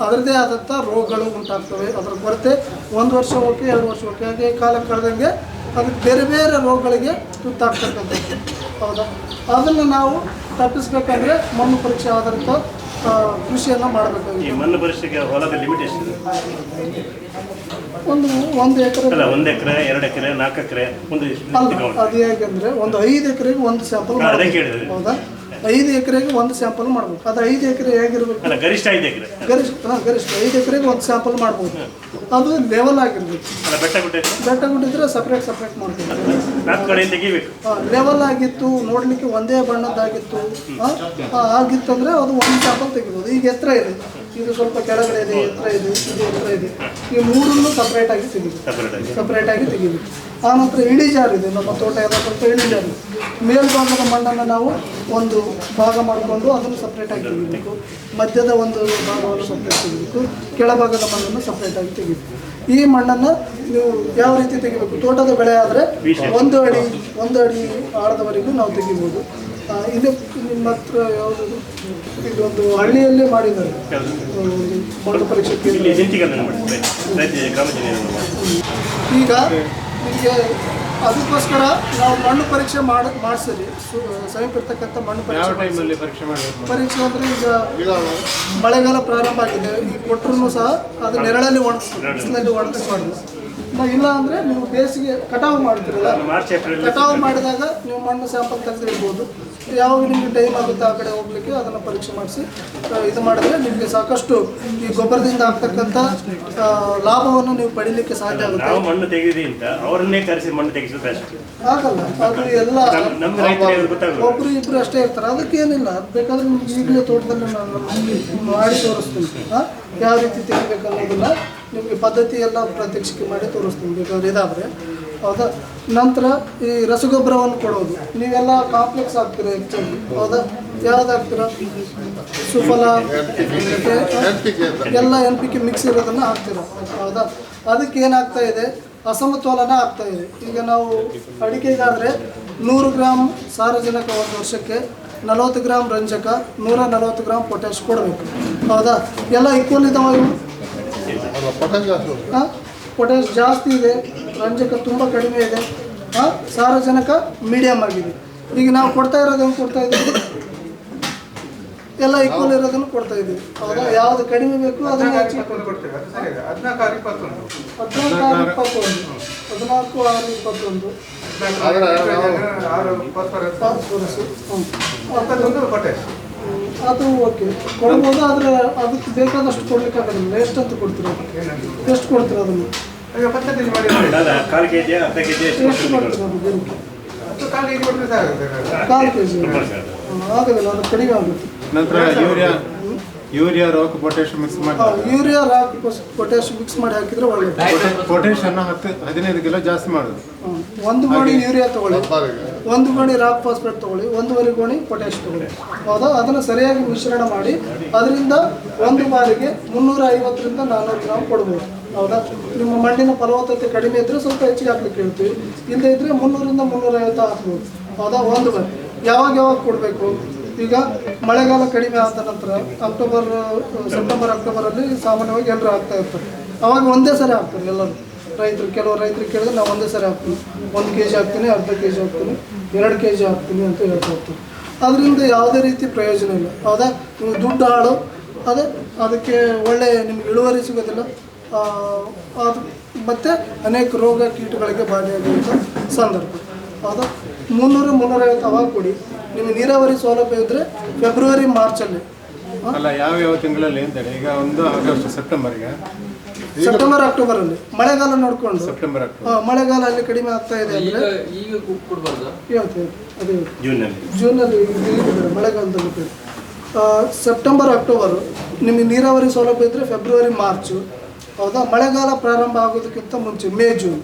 ಅದರದೇ ಆದಂಥ ರೋಗಗಳು ಉಂಟಾಗ್ತವೆ. ಅದರ ಕೊರತೆ 1 ವರ್ಷ ಹೋಗಿ 2 ವರ್ಷ ಹೋಗಿ ಹಾಗೆ ಕಾಲ ಕಳೆದಂಗೆ ಅದಕ್ಕೆ ಬೇರೆ ಬೇರೆ ರೋಗಗಳಿಗೆ ತುತ್ತಾಗ್ತಕ್ಕಂಥದ್ದು. ಹೌದಾ? ಅದನ್ನು ನಾವು ತಪ್ಪಿಸ್ಬೇಕಂದ್ರೆ ಮಣ್ಣು ಪರೀಕ್ಷೆ ಆಧಾರಿತ ಕೃಷಿಯನ್ನು ಮಾಡಬೇಕಾಗುತ್ತೆ. ಮಣ್ಣು ಪರೀಕ್ಷೆಗೆ ಹೊಲದ ಲಿಮಿಟ್ ಎಷ್ಟಿದೆ? ಒಂದು ಎಕರೆ ಅಲ್ಲ, 1 ಎಕರೆ, 2 ಎಕರೆ, 4 ಎಕರೆ ಅಲ್ಲ. ಅದು ಹೇಗೆಂದರೆ ಒಂದು 5 ಎಕರೆಗೆ 1 ಸ್ಯಾಂಪಲ್ ಮಾಡಬೇಕು. ಹೌದಾ? 5 ಎಕರೆಗೆ 1 ಸ್ಯಾಂಪಲ್ ಮಾಡಬೇಕು. ಅದು 5 ಎಕರೆ ಹೇಗಿರ್ಬೇಕು? ಅಲ್ಲ, ಗರಿಷ್ಠ 5 ಎಕರೆ. ಗರಿಷ್ಠ 5 ಎಕರೆಗೆ 1 ಸ್ಯಾಂಪಲ್ ಮಾಡ್ಬೋದು. ಅದು ಲೆವೆಲ್ ಆಗಿರ್ಬೇಕು. ಬೆಟ್ಟ ಗುಡ್ಡಿದ್ರೆ ಸಪ್ರೇಟ್ ಮಾಡ್ತೀವಿ. 4 ಕಡೆ ತೆಗಿಬೇಕು. ಲೆವೆಲ್ ಆಗಿತ್ತು, ನೋಡಲಿಕ್ಕೆ ಒಂದೇ ಬಣ್ಣದ್ದಾಗಿತ್ತು, ಆಗಿತ್ತಂದರೆ ಅದು 1 ಸ್ಯಾಂಪಲ್ ತೆಗಿಬೋದು. ಈಗ ಎತ್ತರ ಇದೆ, ಇದು ಸ್ವಲ್ಪ ಕೆಳಗಡೆ ಇದೆ, ಎತ್ತರ ಇದೆ, ಇದು ಎತ್ತರ ಇದೆ, ಈ ಮೂರನ್ನು ಸಪ್ರೇಟಾಗಿ ತೆಗಿಬೇಕು. ಆನಂತರ ಇಳಿಜಾರಿದೆ. ನಮ್ಮ ತೋಟ ಎಲ್ಲ ಸ್ವಲ್ಪ ಇಳಿಜಾರು. ಮೇಲ್ಭಾಗದ ಮಣ್ಣನ್ನು ನಾವು ಒಂದು ಭಾಗ ಮಾಡಿಕೊಂಡು ಅದನ್ನು ಸಪ್ರೇಟಾಗಿ ತೆಗಿಬೇಕು. ಮಧ್ಯದ ಒಂದು ಭಾಗವನ್ನು ಸಪ್ರೇಟ್ ತೆಗಿಬೇಕು. ಕೆಳಭಾಗದ ಮಣ್ಣನ್ನು ಸಪ್ರೇಟಾಗಿ ತೆಗಿಬೇಕು. ಈ ಮಣ್ಣನ್ನು ನೀವು ಯಾವ ರೀತಿ ತೆಗಿಬೇಕು? ತೋಟದ ಬೆಳೆ ಆದರೆ 1 ಅಡಿ ಆಳದವರೆಗೂ ನಾವು ತೆಗಿಬೋದು. ಇದು ನಿಮ್ಮ ಹತ್ರ ಯಾವುದು? ಇದೊಂದು ಹಳ್ಳಿಯಲ್ಲೇ ಮಾಡಿದ್ದಾರೆ ಮಣ್ಣು ಪರೀಕ್ಷೆ. ಈಗ ನಿಮಗೆ ಅದಕ್ಕೋಸ್ಕರ ನಾವು ಮಣ್ಣು ಪರೀಕ್ಷೆ ಮಾಡಿಸಿರಿ. ಸಮೀಪ ಇರ್ತಕ್ಕಂಥ ಮಣ್ಣು ಪರೀಕ್ಷೆ ಅಂದರೆ ಈಗ ಮಳೆಗಾಲ ಪ್ರಾರಂಭ ಆಗಿದೆ, ಈಗ ಕೊಟ್ಟರು ಸಹ ಅದು ನೆರಳಲ್ಲಿ ಬಿಸಿಲಲ್ಲಿ ಒಣಗಿಸಿ ಮಾಡಿಲ್ಲ. ಇಲ್ಲ ಅಂದರೆ ನೀವು ಬೇಸಿಗೆ ಕಟಾವು ಮಾಡ್ತೀರಲ್ಲ, ಕಟಾವು ಮಾಡಿದಾಗ ನೀವು ಮಣ್ಣು ಸ್ಯಾಂಪಲ್ ತೆಗೆದಿಡ್ಬೋದು. ಯಾವಾಗ ನಿಮಗೆ ಟೈಮ್ ಆಗುತ್ತೆ ಆ ಕಡೆ ಹೋಗ್ಲಿಕ್ಕೆ ಅದನ್ನು ಪರೀಕ್ಷೆ ಮಾಡಿಸಿ ಇದು ಮಾಡಿದ್ರೆ ನಿಮಗೆ ಸಾಕಷ್ಟು ಈ ಗೊಬ್ಬರದಿಂದ ಆಗ್ತಕ್ಕಂಥ ಲಾಭವನ್ನು ನೀವು ಪಡೀಲಿಕ್ಕೆ ಸಾಧ್ಯ ಆಗುತ್ತೆ. ಮಣ್ಣು ತೆಗೆದಿ ಅಂತ ಅವರನ್ನೇ ಕರೆಸಿ ಮಣ್ಣು ತೆಗೆಸೋದು ಆಗಲ್ಲ. ಅದು ಎಲ್ಲ ಒಬ್ಬರು ಇಬ್ಬರು ಅಷ್ಟೇ ಇರ್ತಾರೆ. ಅದಕ್ಕೇನಿಲ್ಲ, ಬೇಕಾದ್ರೆ ನಿಮ್ಗೆ ಈಗಲೇ ತೋಟದಲ್ಲಿ ನಾನು ಮಾಡಿ ತೋರಿಸ್ತೀನಿ. ಯಾವ ರೀತಿ ತೆಗಿಬೇಕು ಅನ್ನೋದನ್ನ ನಿಮಗೆ ಪದ್ಧತಿ ಎಲ್ಲ ಪ್ರಾತ್ಯಕ್ಷಿಕೆ ಮಾಡಿ ತೋರಿಸ್ತೀನಿ ಬೇಕಾದ್ರೆ ಇದಾದರೆ. ಹೌದಾ? ನಂತರ ಈ ರಸಗೊಬ್ಬರವನ್ನು ಕೊಡೋದು. ನೀವೆಲ್ಲ ಕಾಂಪ್ಲೆಕ್ಸ್ ಹಾಕ್ತೀರ ಆ್ಯಕ್ಚುಲಿ. ಹೌದಾ? ಯಾವ್ದು ಹಾಕ್ತೀರ? ಸುಫಲ ಎಲ್ಲ NPK ಮಿಕ್ಸ್ ಇರೋದನ್ನು ಹಾಕ್ತೀರ. ಹೌದಾ? ಅದಕ್ಕೆ ಏನಾಗ್ತಾ ಇದೆ? ಅಸಮತೋಲನ ಆಗ್ತಾ ಇದೆ. ಈಗ ನಾವು ಅಡಿಕೆಗಾದರೆ 100 ಗ್ರಾಮ್ ಸಾರಜನಕ 1 ವರ್ಷಕ್ಕೆ, 40 ಗ್ರಾಮ್ ರಂಜಕ, 140 ಗ್ರಾಮ್ ಪೊಟ್ಯಾಶ್ ಕೊಡಬೇಕು. ಹೌದಾ? ಎಲ್ಲ ಈಕ್ವಲ್ ಇದಾವೆ ಇವು. ಪೊಟ್ಯಾಶ್ ಜಾಸ್ತಿ ಇದೆ, ರಂಜಕ ತುಂಬ ಕಡಿಮೆ ಇದೆ, ಸಾರಜನಕ ಮೀಡಿಯಮ್ ಆಗಿದೆ. ಈಗ ನಾವು ಕೊಡ್ತಾ ಇರೋದು ಹೆಂಗೆ ಕೊಡ್ತಾ ಇದ್ದೀವಿ? ಎಲ್ಲ ಈಕ್ವಲ್ ಇರೋದನ್ನು ಕೊಡ್ತಾ ಇದ್ದೀವಿ. ಹೌದಾ? ಯಾವುದು ಕಡಿಮೆ ಬೇಕು ಅದನ್ನು ಹೆಚ್ಚಿಗೆ ಕೊಡ್ತೀವಿ. 14, 6, 21 ಅದು ಓಕೆ ಕೊಡ್ಬೋದು. ಆದರೆ ಅದಕ್ಕೆ ಬೇಕಾದಷ್ಟು ಕೊಡ್ಲಿಕ್ಕೆ ಆಗೋದಿಲ್ಲ. ಎಷ್ಟಂತ ಕೊಡ್ತೀರ? ಎಷ್ಟು ಕೊಡ್ತೀರ ಅದನ್ನು? ಕಾಲು ಕೆ ಜಿ ಎಷ್ಟು ಕೊಡ್ತೀರ? ಅದು ಕಾಲು ಕೆ ಜಿ ಆಗೋದಿಲ್ಲ, ಅದು ಕಡಿಮೆ ಆಗುತ್ತೆ. ನಂತರ ಯೂರಿಯಾ ರಾಕ್ ಪೊಟ್ಯಾಶ್ ಮಿಕ್ಸ್ ಮಾಡಿ ಯೂರಿಯಾ ರಾಕ್ ಪೊಟ್ಯಾಶ್ ಮಿಕ್ಸ್ ಮಾಡಿ ಹಾಕಿದ್ರೆ ಒಳ್ಳೆಯದು. ಪೊಟ್ಯಾಶ್ ಅನ್ನು 10-15 ಕಿಲೋ ಜಾಸ್ತಿ ಮಾಡೋದು. 1 ಗೋಣಿ ಯೂರಿಯಾ ತೊಗೊಳ್ಳಿ, 1 ಗೋಣಿ ರಾಕ್ ಫಾಸ್ಫೇಟ್ ತೊಗೊಳ್ಳಿ, 1.5 ಗೋಣಿ ಪೊಟ್ಯಾಶ್ ತೊಗೊಳ್ಳಿ. ಹೌದಾ? ಅದನ್ನು ಸರಿಯಾಗಿ ಮಿಶ್ರಣ ಮಾಡಿ ಅದರಿಂದ ಒಂದು ಬಾರಿಗೆ 350ರಿಂದ 400 ಗ್ರಾಮ್ ಕೊಡ್ಬೋದು. ಹೌದಾ? ನಿಮ್ಮ ಮಣ್ಣಿನ ಫಲವತ್ತತೆ ಕಡಿಮೆ ಇದ್ದರೆ ಸ್ವಲ್ಪ ಹೆಚ್ಚಿಗೆ ಹಾಕ್ಲಿಕ್ಕೆ ಹೇಳ್ತೀವಿ. ಇಲ್ಲದೇ ಇದ್ದರೆ 300ರಿಂದ 350 ಹಾಕ್ಬೋದು. ಹೌದಾ? ಒಂದು ಬಾರಿ. ಯಾವಾಗ ಕೊಡಬೇಕು? ಈಗ ಮಳೆಗಾಲ ಕಡಿಮೆ ಆದ ನಂತರ ಸೆಪ್ಟೆಂಬರ್ ಅಕ್ಟೋಬರಲ್ಲಿ ಸಾಮಾನ್ಯವಾಗಿ ಎಲ್ಲರೂ ಆಗ್ತಾ ಇರ್ತಾರೆ. ಅವಾಗ ಒಂದೇ ಸರಿ ಹಾಕ್ತಾರೆ ಎಲ್ಲರೂ. ಕೆಲವು ರೈತರಿಗೆ ಕೇಳಿದ್ರೆ ನಾವು ಒಂದೇ ಸರಿ ಹಾಕ್ತೀನಿ, 1 kg ಹಾಕ್ತೀನಿ, ಅರ್ಧ kg ಹಾಕ್ತೀನಿ, 2 kg ಹಾಕ್ತೀನಿ ಅಂತ ಹೇಳ್ತಾ ಹೋಗ್ತೀವಿ. ಅದರಿಂದ ಯಾವುದೇ ರೀತಿ ಪ್ರಯೋಜನ ಇಲ್ಲ. ಹೌದಾ? ನೀವು ದುಡ್ಡು ಹಾಳು, ಅದಕ್ಕೆ ಒಳ್ಳೆ ನಿಮ್ಗೆ ಇಳುವರಿ ಸಿಗೋದಿಲ್ಲ. ಅದು ಮತ್ತು ಅನೇಕ ರೋಗ ಕೀಟಗಳಿಗೆ ಬಾಧೆಯಾಗುವಂಥ ಸಂದರ್ಭ. ಹೌದಾ? 300-350 ಅವಾಗ ಕೊಡಿ. ನಿಮಗೆ ನೀರಾವರಿ ಸೌಲಭ್ಯ ಇದ್ದರೆ ಫೆಬ್ರವರಿ ಮಾರ್ಚಲ್ಲಿ, ಅಲ್ಲ ಯಾವ ತಿಂಗಳಲ್ಲಿ ಅಂತೇಳಿ, ಈಗ ಒಂದು ಆಗಸ್ಟ್ ಸೆಪ್ಟೆಂಬರ್ಗೆ, ಸೆಪ್ಟೆಂಬರ್ ಅಕ್ಟೋಬರಲ್ಲಿ ಮಳೆಗಾಲ ನೋಡಿಕೊಂಡು, ಸೆಪ್ಟೆಂಬರ್ ಅಕ್ಟೋಬರ್ ಮಳೆಗಾಲ ಅಲ್ಲಿ ಕಡಿಮೆ ಆಗ್ತಾ ಇದೆ ಅಂದರೆ ಹೇಳ್ತೇವೆ. ಅದೇ ಜೂನಲ್ಲಿ ಮಳೆಗಾಲದಲ್ಲಿ ಸೆಪ್ಟೆಂಬರ್ ಅಕ್ಟೋಬರು ನಿಮಗೆ ನೀರಾವರಿ ಸೌಲಭ್ಯ ಇದ್ದರೆ ಫೆಬ್ರವರಿ ಮಾರ್ಚು. ಹೌದಾ? ಮಳೆಗಾಲ ಪ್ರಾರಂಭ ಆಗೋದಕ್ಕಿಂತ ಮುಂಚೆ ಮೇ ಜೂನ್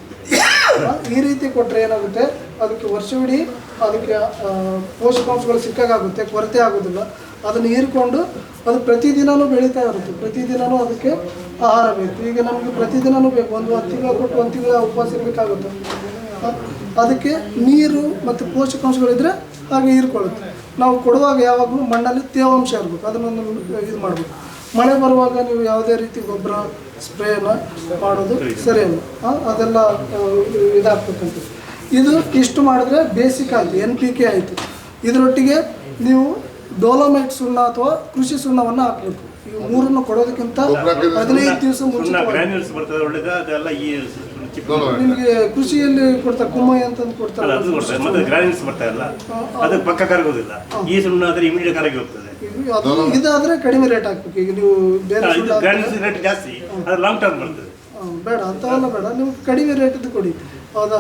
ಈ ರೀತಿ ಕೊಟ್ಟರೆ ಏನಾಗುತ್ತೆ, ಅದಕ್ಕೆ ವರ್ಷವಿಡೀ ಅದಕ್ಕೆ ಪೋಷಕಾಂಶಗಳು ಸಿಕ್ಕಾಗುತ್ತೆ, ಕೊರತೆ ಆಗೋದಿಲ್ಲ. ಅದನ್ನು ಹೀರ್ಕೊಂಡು ಅದು ಪ್ರತಿದಿನವೂ ಬೆಳೀತಾ ಇರುತ್ತೆ. ಪ್ರತಿದಿನವೂ ಅದಕ್ಕೆ ಆಹಾರ ಬೇಕು. ಈಗ ನಮಗೆ ಪ್ರತಿದಿನವೂ ಬೇಕು. ಒಂದು ತಿಂಗಳು ಕೊಟ್ಟು 1 ತಿಂಗಳ ಉಪವಾಸ ಇರಬೇಕಾಗುತ್ತೆ. ಅದಕ್ಕೆ ನೀರು ಮತ್ತು ಪೋಷಕಾಂಶಗಳಿದ್ದರೆ ಹಾಗೆ ಹೀರ್ಕೊಳ್ಳುತ್ತೆ. ನಾವು ಕೊಡುವಾಗ ಯಾವಾಗಲೂ ಮಣ್ಣಲ್ಲಿ ತೇವಾಂಶ ಇರಬೇಕು, ಅದನ್ನೊಂದು ಇದು ಮಾಡಬೇಕು. ಮಳೆ ಬರುವಾಗ ನೀವು ಯಾವುದೇ ರೀತಿ ಗೊಬ್ಬರ ಸ್ಪ್ರೇನ ಮಾಡೋದು ಸರಿಯಲ್ಲ. ಅದೆಲ್ಲ ಇದಾಗ್ತಕ್ಕಂಥ ಇದು ಇಷ್ಟು ಮಾಡಿದ್ರೆ ಬೇಸಿಕ್ ಆಯಿತು, NPK ಆಯಿತು. ಇದರೊಟ್ಟಿಗೆ ನೀವು ಡೋಲೋಮೈಟ್ ಸುಣ್ಣ ಅಥವಾ ಕೃಷಿ ಸುಣ್ಣವನ್ನು ಹಾಕಬೇಕು. ಈ ಮೂರನ್ನು ಕೊಡೋದಕ್ಕಿಂತ 15 ದಿವಸ ಮುಂಚೆ ನಿಮಗೆ ಕೃಷಿಯಲ್ಲಿ ಕೊಡ್ತಾರೆ, ಕುಮ್ಮೈ ಅಂತಂದು ಕೊಡ್ತಾರೆ. ಇದಾದ್ರೆ ಕಡಿಮೆ ರೇಟ್ ಹಾಕ್ಬೇಕು. ಈಗ ನೀವು ಬೇರೆ ಬೇಡ ಅಂಥವೆಲ್ಲ ಬೇಡ, ನಿಮ್ಗೆ ಕಡಿಮೆ ರೇಟದ್ದು ಕೊಡಿ. ಹೌದಾ?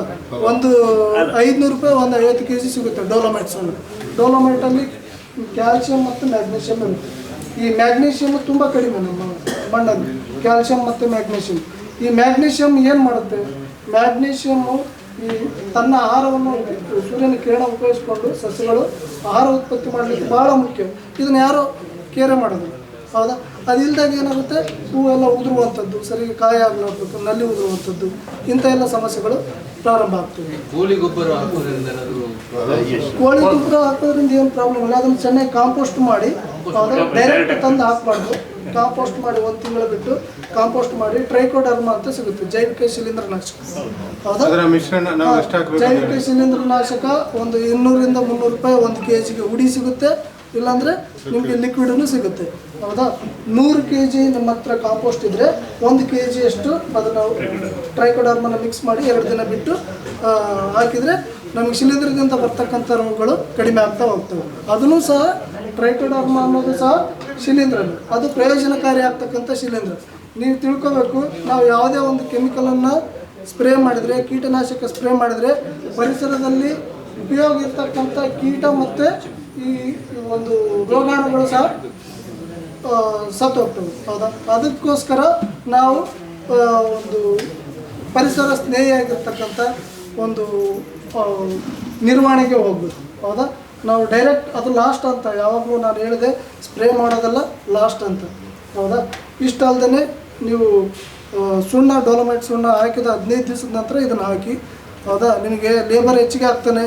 ಒಂದು 500 ರೂಪಾಯಿ 50 kg ಸಿಗುತ್ತೆ ಡೋಲೋಮೈಟ್ ಸುಣ್ಣ. ಡೋಲೋಮೈಟಲ್ಲಿ ಕ್ಯಾಲ್ಸಿಯಂ ಮತ್ತು ಮ್ಯಾಗ್ನೀಷಿಯಮ್ ಇರುತ್ತೆ. ಈ ಮ್ಯಾಗ್ನೀಷಿಯಮ್ ತುಂಬ ಕಡಿಮೆ ನಮ್ಮ ಮಣ್ಣಲ್ಲಿ, ಕ್ಯಾಲ್ಸಿಯಂ ಮತ್ತು ಮ್ಯಾಗ್ನೀಷಿಯಮ್. ಈ ಮ್ಯಾಗ್ನೀಷಿಯಮ್ ಏನು ಮಾಡುತ್ತೆ? ಮ್ಯಾಗ್ನೀಷಿಯಮ್ಮು ಈ ತನ್ನ ಆಹಾರವನ್ನು ಸೂರ್ಯನ ಕಿರಣ ಉಪಯೋಗಿಸ್ಕೊಂಡು ಸಸ್ಯಗಳು ಆಹಾರ ಉತ್ಪತ್ತಿ ಮಾಡಲಿಕ್ಕೆ ಭಾಳ ಮುಖ್ಯ. ಇದನ್ನು ಯಾರೋ ಕೇರೆ ಮಾಡೋದಿಲ್ಲ. ಹೌದಾ? ಅದಿಲ್ಲದಾಗ ಏನಾಗುತ್ತೆ, ಹೂವೆಲ್ಲ ಉದುರುವಂಥದ್ದು, ಸರಿಗೆ ಕಾಯಿ ಆಗಲಾರ್ಬೇಕು, ನಲ್ಲಿ ಉದುರುವಂಥದ್ದು, ಇಂಥ ಎಲ್ಲ ಸಮಸ್ಯೆಗಳು ಪ್ರಾರಂಭ ಆಗ್ತವೆ. ಕೋಳಿ ಗೊಬ್ಬರ ಹಾಕೋದ್ರಿಂದ ಏನು ಪ್ರಾಬ್ಲಮ್ ಇಲ್ಲ. ಅದನ್ನು ಚೆನ್ನಾಗಿ ಕಾಂಪೋಸ್ಟ್ ಮಾಡಿ, ಡೈರೆಕ್ಟ್ ತಂದು ಹಾಕಬಾರ್ದು. ಕಾಂಪೋಸ್ಟ್ ಮಾಡಿ 1 ತಿಂಗಳು ಬಿಟ್ಟು ಕಾಂಪೋಸ್ಟ್ ಮಾಡಿ ಟ್ರೈಕೋಡರ್ಮಾ ಅಂತ ಸಿಗುತ್ತೆ, ಜೈವಿಕ ಶಿಲೀಂಧ್ರನಾಶಕ. ಹೌದಾ? ಜೈವಿಕ ಶಿಲೀಂಧ್ರನಾಶಕ ಒಂದು 200-300 ರೂಪಾಯಿ 1 kgಗೆ ಹುಡಿ ಸಿಗುತ್ತೆ, ಇಲ್ಲಾಂದರೆ ನಿಮಗೆ ಲಿಕ್ವಿಡೂ ಸಿಗುತ್ತೆ. ಹೌದಾ? 100 kg ನಮ್ಮ ಹತ್ರ ಕಾಂಪೋಸ್ಟ್ ಇದ್ದರೆ 1 kg ಅಷ್ಟು ಅದನ್ನು ಟ್ರೈಕೋಡರ್ಮನ ಮಿಕ್ಸ್ ಮಾಡಿ 2 ದಿನ ಬಿಟ್ಟು ಹಾಕಿದರೆ ನಮಗೆ ಶಿಲೀಂಧ್ರದಿಂದ ಬರ್ತಕ್ಕಂಥ ರೋಗಗಳು ಕಡಿಮೆ ಆಗ್ತಾ ಹೋಗ್ತವೆ. ಅದನ್ನು ಸಹ ಟ್ರೈಕೋಡರ್ಮಾ ಅನ್ನೋದು ಸಹ ಶಿಲೀಂಧ್ರ, ಅದು ಪ್ರಯೋಜನಕಾರಿ ಆಗ್ತಕ್ಕಂಥ ಶಿಲೀಂಧ್ರ. ನೀವು ತಿಳ್ಕೋಬೇಕು, ನಾವು ಯಾವುದೇ ಒಂದು ಕೆಮಿಕಲನ್ನು ಸ್ಪ್ರೇ ಮಾಡಿದರೆ, ಕೀಟನಾಶಕ ಸ್ಪ್ರೇ ಮಾಡಿದರೆ ಪರಿಸರದಲ್ಲಿ ಉಪಯೋಗ ಇರ್ತಕ್ಕಂಥ ಕೀಟ ಮತ್ತು ಈ ಒಂದು ರೋಗಾಣುಗಳು ಸಹ ಸತ್ತು ಹೋಗ್ತವೆ. ಹೌದಾ? ಅದಕ್ಕೋಸ್ಕರ ನಾವು ಒಂದು ಪರಿಸರ ಸ್ನೇಹಿಯಾಗಿರ್ತಕ್ಕಂಥ ಒಂದು ನಿರ್ವಹಣೆಗೆ ಹೋಗ್ಬೇಕು. ಹೌದಾ? ನಾವು ಡೈರೆಕ್ಟ್ ಅದು ಲಾಸ್ಟ್ ಅಂತ ಯಾವಾಗಲೂ ನಾನು ಹೇಳಿದೆ, ಸ್ಪ್ರೇ ಮಾಡೋದಲ್ಲ ಲಾಸ್ಟ್ ಅಂತ. ಹೌದಾ? ಇಷ್ಟು ಅಲ್ಲದೆ ನೀವು ಸುಣ್ಣ, ಡೋಲೋಮೈಟ್ ಸುಣ್ಣ ಹಾಕಿದ 15 ದಿವಸದ ನಂತರ ಇದನ್ನು ಹಾಕಿ. ಹೌದಾ? ನಿಮಗೆ ಲೇಬರ್ ಹೆಚ್ಚಿಗೆ ಆಗ್ತಾನೆ,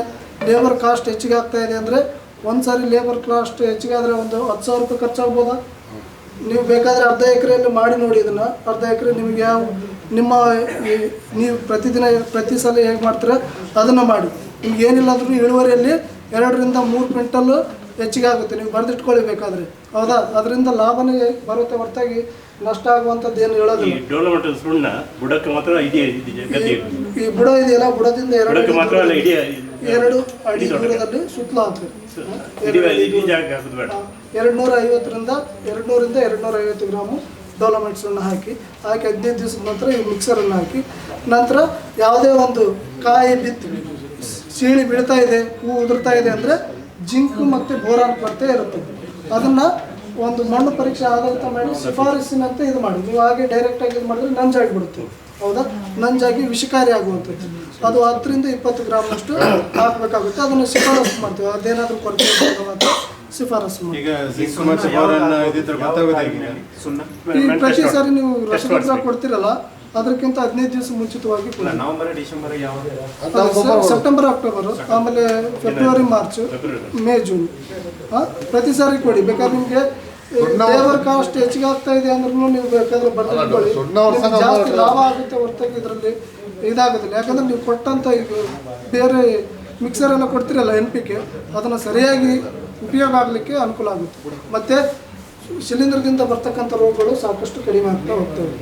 ಲೇಬರ್ ಕಾಸ್ಟ್ ಹೆಚ್ಚಿಗೆ ಆಗ್ತಾ ಇದೆ ಅಂದರೆ ಒಂದು ಸಾರಿ ಲೇಬರ್ ಕಾಸ್ಟ್ ಹೆಚ್ಚಿಗೆ ಆದರೆ ಒಂದು 10,000 ರೂಪಾಯಿ ಖರ್ಚಾಗ್ಬೋದಾ? ನೀವು ಬೇಕಾದರೆ ಅರ್ಧ ಎಕರೆಯಲ್ಲಿ ಮಾಡಿ ನೋಡಿ. ಇದನ್ನು ಅರ್ಧ ಎಕರೆ ನಿಮಗೆ ಯಾವ ನಿಮ್ಮ ನೀವು ಪ್ರತಿ ಸಲ ಹೇಗೆ ಮಾಡ್ತೀರ ಅದನ್ನು ಮಾಡಿ. ನಿಮ್ಗೆ ಏನಿಲ್ಲ ಅಂದ್ರೂ ಇಳುವರಿಯಲ್ಲಿ 2-3 ಕ್ವಿಂಟಲ್ ಹೆಚ್ಚಿಗೆ ಆಗುತ್ತೆ. ನೀವು ಬರೆದಿಟ್ಕೊಳ್ಳಿ ಬೇಕಾದರೆ. ಹೌದಾ? ಅದರಿಂದ ಲಾಭನೇ ಬರುತ್ತೆ ಹೊರತಾಗಿ ನಷ್ಟ ಆಗುವಂಥದ್ದು ಏನು ಹೇಳೋದಿಲ್ಲ. ಈ ಬುಡ ಇದೆಯಲ್ಲ, ಬುಡದಿಂದ 2 ಅಡಿ ದೂರದಲ್ಲಿ ಸುತ್ತಲೂ ಹಾಕ್ಬೇಕು. 250ರಿಂದ 250 ಗ್ರಾಮು ಡೋಲೋಮೈಟ್ ಸುಣ್ಣ ಹಾಕಿ 15 ದಿವಸದ ನಂತರ ಈ ಮಿಕ್ಸರನ್ನು ಹಾಕಿ, ನಂತರ ಯಾವುದೇ ಒಂದು ಕಾಯಿ ಬಿತ್ತು ಸೀಳಿ ಬೀಳ್ತಾ ಇದೆ, ಹೂ ಉದುರ್ತಾ ಇದೆ ಅಂದರೆ ಜಿಂಕ್ ಮತ್ತು ಬೋರಾನ್ ಕೊರತೆ ಇರುತ್ತೆ. ಅದನ್ನು ಒಂದು ಮಣ್ಣು ಪರೀಕ್ಷೆ ಆಧಾರಿತ ಮಾಡಿ ಶಿಫಾರಸ್ಸಿನಂತೆ ಇದು ಮಾಡಿ. ನೀವು ಹಾಗೆ ಡೈರೆಕ್ಟಾಗಿ ಇದು ಮಾಡಿದ್ರೆ ನಂಜಾಗಿಬಿಡುತ್ತೆ. ಹೌದಾ? ನಂಜಾಗಿ ವಿಷಕಾರಿ ಆಗುವಂಥದ್ದು. ಅದು 10-20 ಗ್ರಾಮ್ನಷ್ಟು ಹಾಕಬೇಕಾಗುತ್ತೆ. ಅದನ್ನು ಶಿಫಾರಸ್ಸು ಮಾಡ್ತೀವಿ. ಅದೇನಾದರೂ ಕೊರತೆ ಅಂತ ಶಿಫಾರಸ್ಸು ಮಾಡಿ. ಪ್ರತಿ ಸಾರಿ ನೀವು ರಸಗೊಬ್ಬರ ಕೊಡ್ತೀರಲ್ಲ, ಅದಕ್ಕಿಂತ 15 ದಿವಸ ಮುಂಚಿತವಾಗಿ ಸೆಪ್ಟೆಂಬರ್ ಅಕ್ಟೋಬರು, ಆಮೇಲೆ ಫೆಬ್ರವರಿ ಮಾರ್ಚ್, ಮೇ ಜೂನ್ ಪ್ರತಿ ಸಾರಿ ಕೊಡಿ. ಬೇಕಾದ್ರೆ ನಿಮಗೆ ಲೇಬರ್ ಕಾಸ್ಟ್ ಹೆಚ್ಚಿಗೆ ಆಗ್ತಾ ಇದೆ ಅಂದ್ರೂ ನೀವು ಬೇಕಾದ್ರೆ ಬರ್ಕೊಳ್ಳಿ. ಜಾಸ್ತಿ ಲಾಭ ಆಗುತ್ತೆ ಹೊರತಾಗಿ ಇದರಲ್ಲಿ ಇದಾಗೋದಿಲ್ಲ. ಯಾಕಂದರೆ ನೀವು ಕೊಟ್ಟಂಥ ಈಗ ಬೇರೆ ಮಿಕ್ಸರ್ ಎಲ್ಲ ಕೊಡ್ತೀರಲ್ಲ NPK, ಅದನ್ನು ಸರಿಯಾಗಿ ಉಪಯೋಗ ಆಗಲಿಕ್ಕೆ ಅನುಕೂಲ ಆಗುತ್ತೆ. ಮತ್ತು ಶಿಲೀಂಧ್ರದಿಂದ ಬರ್ತಕ್ಕಂಥ ರೋಗಗಳು ಸಾಕಷ್ಟು ಕಡಿಮೆ ಆಗ್ತಾ ಹೋಗ್ತವೆ.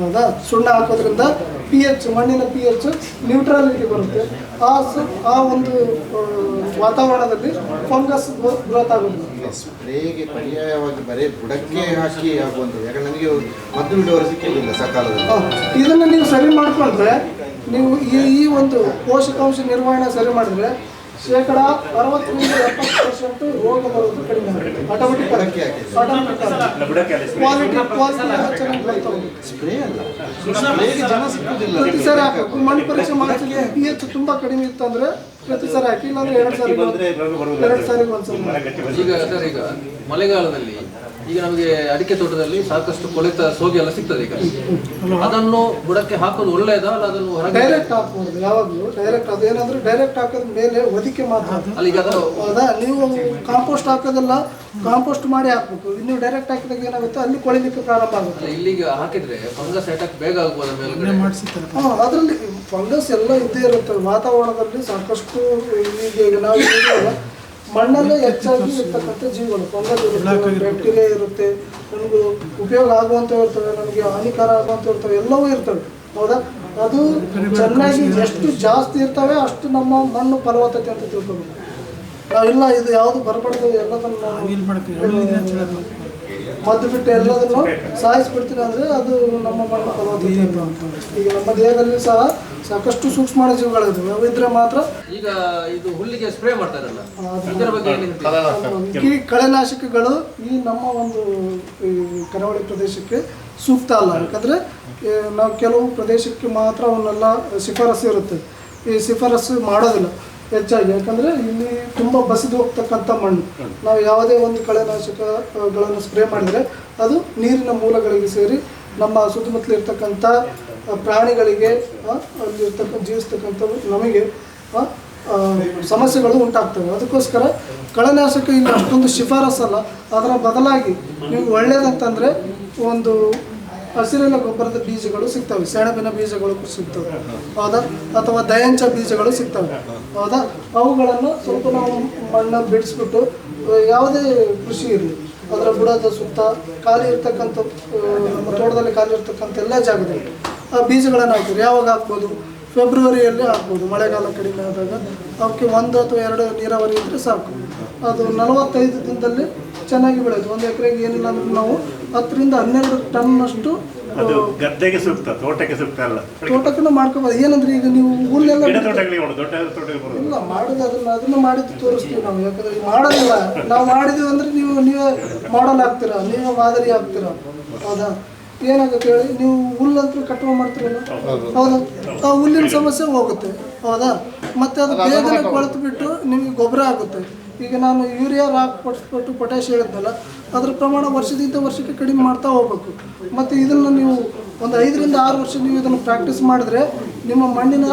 ಹೌದಾ? ಸುಣ್ಣ ಹಾಕೋದ್ರಿಂದ pH, ಮಣ್ಣಿನ pH ನ್ಯೂಟ್ರಾಲಿಟಿ ಬರುತ್ತೆ. ಆ ಒಂದು ವಾತಾವರಣದಲ್ಲಿ ಫಂಗಸ್ ಗ್ರೋತ್ ಆಗೋದಿಲ್ಲ. ಈಗ ಸ್ಪ್ರೇಗೆ ಪರ್ಯಾಯವಾಗಿ ಬರೀ ಬುಡಕ್ಕೆ ಹಾಕಿ ಆಗುವಂಥದ್ದು, ಯಾಕಂದ್ರೆ ನನಗೆ ಮದ್ದು ಬಿಡುವವರು ಸಿಕ್ಕಿಲ್ಲ ಸಕಾಲದಲ್ಲಿ. ಇದನ್ನು ನೀವು ಸರಿ ಮಾಡಿಕೊಂಡ್ರೆ, ನೀವು ಈ ಒಂದು ಪೋಷಕಾಂಶ ನಿರ್ವಹಣೆ ಸರಿ ಮಾಡಿದ್ರೆ 60-70% ರೋಗ ಬರೋದು ಕಡಿಮೆ ಆಗುತ್ತೆ. ಆಟೋಮೆಟಿಕ್ ಬುಡಕ್ಕೆ ಸ್ಪ್ರೇ ಅಲ್ಲ, ಸ್ಪ್ರೇಗೆ ಜನ ಸಿಕ್ಕುದಿಲ್ಲ. ಪ್ರತಿ ಸಾರಿ ಹಾಕಬೇಕು. ಮಣ್ಣು ಪರೀಕ್ಷೆ ಮಾಡಿಸಿ pH ತುಂಬ ಕಡಿಮೆ ಇತ್ತು ಅಂದರೆ ಪ್ರತಿ ಸಾರಿ ಹಾಕಿ, ಇಲ್ಲಾಂದ್ರೆ 2 ಸಾರಿಗೆ ಒಂದ್ಸಲ. ಈಗ ಸರ್, ಈಗ ಮಳೆಗಾಲದಲ್ಲಿ ಈಗ ನಮಗೆ ಅಡಿಕೆ ತೋಟದಲ್ಲಿ ಸಾಕಷ್ಟು ಕೊಳೆತ ಸೋಗೆ ಎಲ್ಲ ಸಿಗ್ತದೆ. ಈಗ ಅದನ್ನು ಬುಡಕ್ಕೆ ಹಾಕೋದು ಒಳ್ಳೆಯದಾ ಅಲ್ಲ ಅದನ್ನು ಹೊರಗೆ ಡೈರೆಕ್ಟ್ ಹಾಕ್ಬೋದು? ಯಾವಾಗಲೂ ಡೈರೆಕ್ಟ್, ಅದೇನಂದ್ರೆ ಡೈರೆಕ್ಟ್ ಹಾಕೋದ ಮೇಲೆ ಒದಿಕೆ ಮಾತ್ರ. ಅಲ್ಲಿಗೆ ಅದು ಹೌದಾ? ನೀವು ಕಾಂಪೋಸ್ಟ್ ಹಾಕೋದಲ್ಲ, ಕಾಂಪೋಸ್ಟ್ ಮಾಡಿ ಹಾಕ್ಬೇಕು. ನೀವು ಡೈರೆಕ್ಟ್ ಹಾಕಿದಾಗ ಏನಾಗುತ್ತೆ, ಅಲ್ಲಿ ಕೊಳಿಲಿಕ್ಕೆ ಪ್ರಾರಂಭ ಆಗುತ್ತೆ. ಇಲ್ಲಿಗೆ ಹಾಕಿದ್ರೆ ಫಂಗಸ್ ಅಟ್ಯಾಕ್ ಬೇಗ ಆಗ್ಬೋದು ಮೇಲೆ. ಅದರಲ್ಲಿ ಫಂಗಸ್ ಎಲ್ಲ ಇದ್ದೇ ಇರುತ್ತೆ ವಾತಾವರಣದಲ್ಲಿ ಸಾಕಷ್ಟು. ಈಗ ನಾವು ಮಣ್ಣಲ್ಲೇ ಹೆಚ್ಚಾಗಿ ಇರ್ತಕ್ಕಂಥ ಜೀವಿಗಳು, ಫಂಗಸ್ ಇರುತ್ತೆ, ಬ್ಯಾಕ್ಟೀರಿಯಾ ಇರುತ್ತೆ, ನಮಗೂ ಉಪಯೋಗ ಆಗುವಂಥವು ಇರ್ತವೆ, ನಮಗೆ ಹಾನಿಕಾರ ಆಗುವಂಥವು ಇರ್ತವೆ, ಎಲ್ಲವೂ ಇರ್ತವೆ. ಹೌದಾ? ಅದು ಚೆನ್ನಾಗಿ ಎಷ್ಟು ಜಾಸ್ತಿ ಇರ್ತವೆ ಅಷ್ಟು ನಮ್ಮ ಮಣ್ಣು ಫಲವತ್ತತೆ ಅಂತ ತಿಳ್ಕೊಬೇಕು. ನಾವಿಲ್ಲ ಇದು ಯಾವುದು ಬರಬಾರ್ದು, ಎಲ್ಲದನ್ನು ಮದ್ದು ಬಿಟ್ಟು ಎಲ್ಲದನ್ನು ಸಾಯಿಸ್ಬಿಡ್ತೀನಿ ಅಂದರೆ ಅದು ನಮ್ಮ ಮಣ್ಣು ಫಲವತ್ತತೆ ಅಂತ. ಈಗ ನಮ್ಮ ದೇಹದಲ್ಲಿ ಸಹ ಸಾಕಷ್ಟು ಸೂಕ್ಷ್ಮ ಜೀವಿಗಳಿವೆ, ಅವಿದ್ರೆ ಮಾತ್ರ. ಈಗ ಇದು ಹುಲ್ಲಿಗೆ ಸ್ಪ್ರೇ ಮಾಡ್ತಾರಲ್ಲ, ಇದರ ಬಗ್ಗೆ ಈ ಕಳೆನಾಶಕಗಳು ಈ ನಮ್ಮ ಒಂದು ಕರಾವಳಿ ಪ್ರದೇಶಕ್ಕೆ ಸೂಕ್ತ ಅಲ್ಲ. ಯಾಕಂದರೆ ನಾವು ಕೆಲವು ಪ್ರದೇಶಕ್ಕೆ ಮಾತ್ರ ಅವನ್ನೆಲ್ಲ ಶಿಫಾರಸು ಇರುತ್ತೆ. ಈ ಶಿಫಾರಸು ಮಾಡೋದಿಲ್ಲ ಹೆಚ್ಚಾಗಿ, ಯಾಕಂದರೆ ಇಲ್ಲಿ ತುಂಬ ಬಸಿದು ಹೋಗ್ತಕ್ಕಂಥ ಮಣ್ಣು. ನಾವು ಯಾವುದೇ ಒಂದು ಕಳೆನಾಶಕಗಳನ್ನು ಸ್ಪ್ರೇ ಮಾಡಿದರೆ ಅದು ನೀರಿನ ಮೂಲಗಳಿಗೆ ಸೇರಿ ನಮ್ಮ ಸುತ್ತಮುತ್ತಲು ಇರ್ತಕ್ಕಂಥ ಪ್ರಾಣಿಗಳಿಗೆ, ಜೀವಿಸ್ತಕ್ಕಂಥವು ನಮಗೆ ಸಮಸ್ಯೆಗಳು ಉಂಟಾಗ್ತವೆ. ಅದಕ್ಕೋಸ್ಕರ ಕಳೆನಾಶಕ ಇಲ್ಲಿ ಅಷ್ಟೊಂದು ಶಿಫಾರಸಲ್ಲ. ಅದರ ಬದಲಾಗಿ ನೀವು ಒಳ್ಳೆಯದಂತಂದರೆ ಒಂದು ಹಸಿರಿನ ಗೊಬ್ಬರದ ಬೀಜಗಳು ಸಿಗ್ತವೆ, ಸೆಣಬಿನ ಬೀಜಗಳು ಸಿಗ್ತವೆ. ಹೌದಾ? ಅಥವಾ ದಯಂಚ ಬೀಜಗಳು ಸಿಗ್ತವೆ. ಹೌದಾ? ಅವುಗಳನ್ನು ಸ್ವಲ್ಪ ನಾವು ಮಣ್ಣು ಬಿಡಿಸ್ಬಿಟ್ಟು, ಯಾವುದೇ ಕೃಷಿ ಇರಲಿ ಅದರ ಬುಡದ ಸುತ್ತ ಖಾಲಿ ಇರ್ತಕ್ಕಂಥ, ನಮ್ಮ ತೋಟದಲ್ಲಿ ಖಾಲಿ ಇರ್ತಕ್ಕಂಥ ಎಲ್ಲ ಜಾಗದಲ್ಲಿ ಆ ಬೀಜಗಳನ್ನು ಹಾಕಿದ್ರು. ಯಾವಾಗ ಹಾಕ್ಬೋದು? ಫೆಬ್ರವರಿಯಲ್ಲಿ ಹಾಕ್ಬೋದು. ಮಳೆಗಾಲ ಕಡಿಮೆ ಆದಾಗ ಅವಕ್ಕೆ 1 ಅಥವಾ 2 ನೀರಾವರಿ ಇದ್ದರೆ ಸಾಕು. ಅದು 45 ದಿನದಲ್ಲಿ ಚೆನ್ನಾಗಿ ಬೆಳೆಯೋದು. 1 ಎಕರೆಗೆ ಏನಿಲ್ಲ ಅಂದ್ರೆ ನಾವು 10-12 ಟನ್ನಷ್ಟು. ಅದು ಗದ್ದೆಗೆ ಸೂಕ್ತ, ತೋಟಕ್ಕೆ ಸೂಕ್ತ ಅಲ್ಲ. ತೋಟಕ್ಕೂ ಮಾಡ್ಕೋಬೋದು. ಏನಂದ್ರೆ ಈಗ ನೀವು ಹುಲ್ಲೆಲ್ಲ ಇಲ್ಲ ಮಾಡೋದು, ಅದನ್ನು ಮಾಡಿದ್ದು ತೋರಿಸ್ತೀವಿ ನಾವು. ಯಾಕಂದ್ರೆ ಈಗ ಮಾಡೋದಿಲ್ಲ. ನಾವು ಮಾಡಿದೀವಿ ಅಂದ್ರೆ ನೀವೇ ಮಾಡಲ್ ಆಗ್ತೀರಾ, ನೀವೇ ಮಾದರಿ ಆಗ್ತೀರಾ. ಹೌದಾ? ಏನಾಗುತ್ತೆ ಹೇಳಿ, ನೀವು ಹುಲ್ಲಂತೂ ಕಟಾವು ಮಾಡ್ತೀರಲ್ಲ, ಹೌದಾ? ಆ ಹುಲ್ಲಿನ ಸಮಸ್ಯೆ ಹೋಗುತ್ತೆ. ಹೌದಾ? ಮತ್ತು ಅದು ಬೇಗನೆ ಕೊಳೆತು ಬಿಟ್ಟು ನಿಮಗೆ ಗೊಬ್ಬರ ಆಗುತ್ತೆ. ಈಗ ನಾನು ಯೂರಿಯಾ ಕೊಟ್ಟು ಪೊಟ್ಯಾಶ್ ಹೇಳಿದ್ನಲ್ಲ, ಅದರ ಪ್ರಮಾಣ ವರ್ಷದಿಂದ ವರ್ಷಕ್ಕೆ ಕಡಿಮೆ ಮಾಡ್ತಾ ಹೋಗ್ಬೇಕು. ಮತ್ತು ಇದನ್ನು ನೀವು ಒಂದು 5-6 ವರ್ಷ ನೀವು ಇದನ್ನು ಪ್ರಾಕ್ಟೀಸ್ ಮಾಡಿದ್ರೆ ನಿಮ್ಮ ಮಣ್ಣಿನ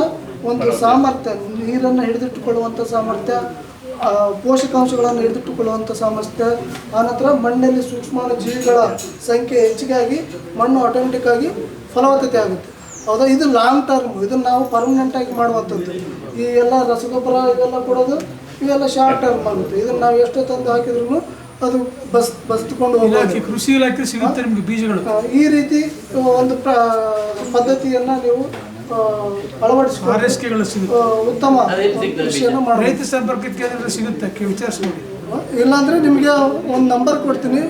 ಒಂದು ಸಾಮರ್ಥ್ಯ, ನೀರನ್ನು ಹಿಡಿದಿಟ್ಟುಕೊಳ್ಳುವಂಥ ಸಾಮರ್ಥ್ಯ, ಪೋಷಕಾಂಶಗಳನ್ನು ಹಿಡಿದಿಟ್ಟುಕೊಳ್ಳುವಂಥ ಸಾಮರ್ಥ್ಯ, ಆನಂತರ ಮಣ್ಣಲ್ಲಿ ಸೂಕ್ಷ್ಮ ಜೀವಿಗಳ ಸಂಖ್ಯೆ ಹೆಚ್ಚಿಗಾಗಿ ಮಣ್ಣು ಆಟೋಮೆಟಿಕ್ಕಾಗಿ ಫಲವತ್ತತೆ ಆಗುತ್ತೆ. ಹೌದಾ? ಇದು ಲಾಂಗ್ ಟರ್ಮ್. ಇದನ್ನು ನಾವು ಪರ್ಮನೆಂಟಾಗಿ ಮಾಡುವಂಥದ್ದು. ಈ ಎಲ್ಲ ರಸಗೊಬ್ಬರ ಇವೆಲ್ಲ ಕೊಡೋದು ಇವೆಲ್ಲ ಶಾರ್ಟ್ ಟರ್ಮ್ ಆಗುತ್ತೆ. ಇದನ್ನು ನಾವು ಎಷ್ಟೋ ತಂದು ಹಾಕಿದ್ರೂ ಅದು ಬಸ್ದುಕೊಂಡು ಹೋಗೋದು. ಕೃಷಿ ಇಲಾಖೆ ಸಿಗುತ್ತೆ ನಿಮಗೆ ಬೀಜಗಳು. ಈ ರೀತಿ ಒಂದು ಪದ್ಧತಿಯನ್ನು ನೀವು ಆರೈಕೆಗಳು ಸಿಗುತ್ತೆ. ಉತ್ತಮ ಕೃಷಿಯನ್ನು ಮಾಡಿ. ರೈತ ಸಂಪರ್ಕ ಕೇಂದ್ರ ಸಿಗುತ್ತೆ, ವಿಚಾರಿಸ್ಬೋದು. ಇಲ್ಲಾಂದರೆ ನಿಮಗೆ ಒಂದು ನಂಬರ್ ಕೊಡ್ತೀನಿ,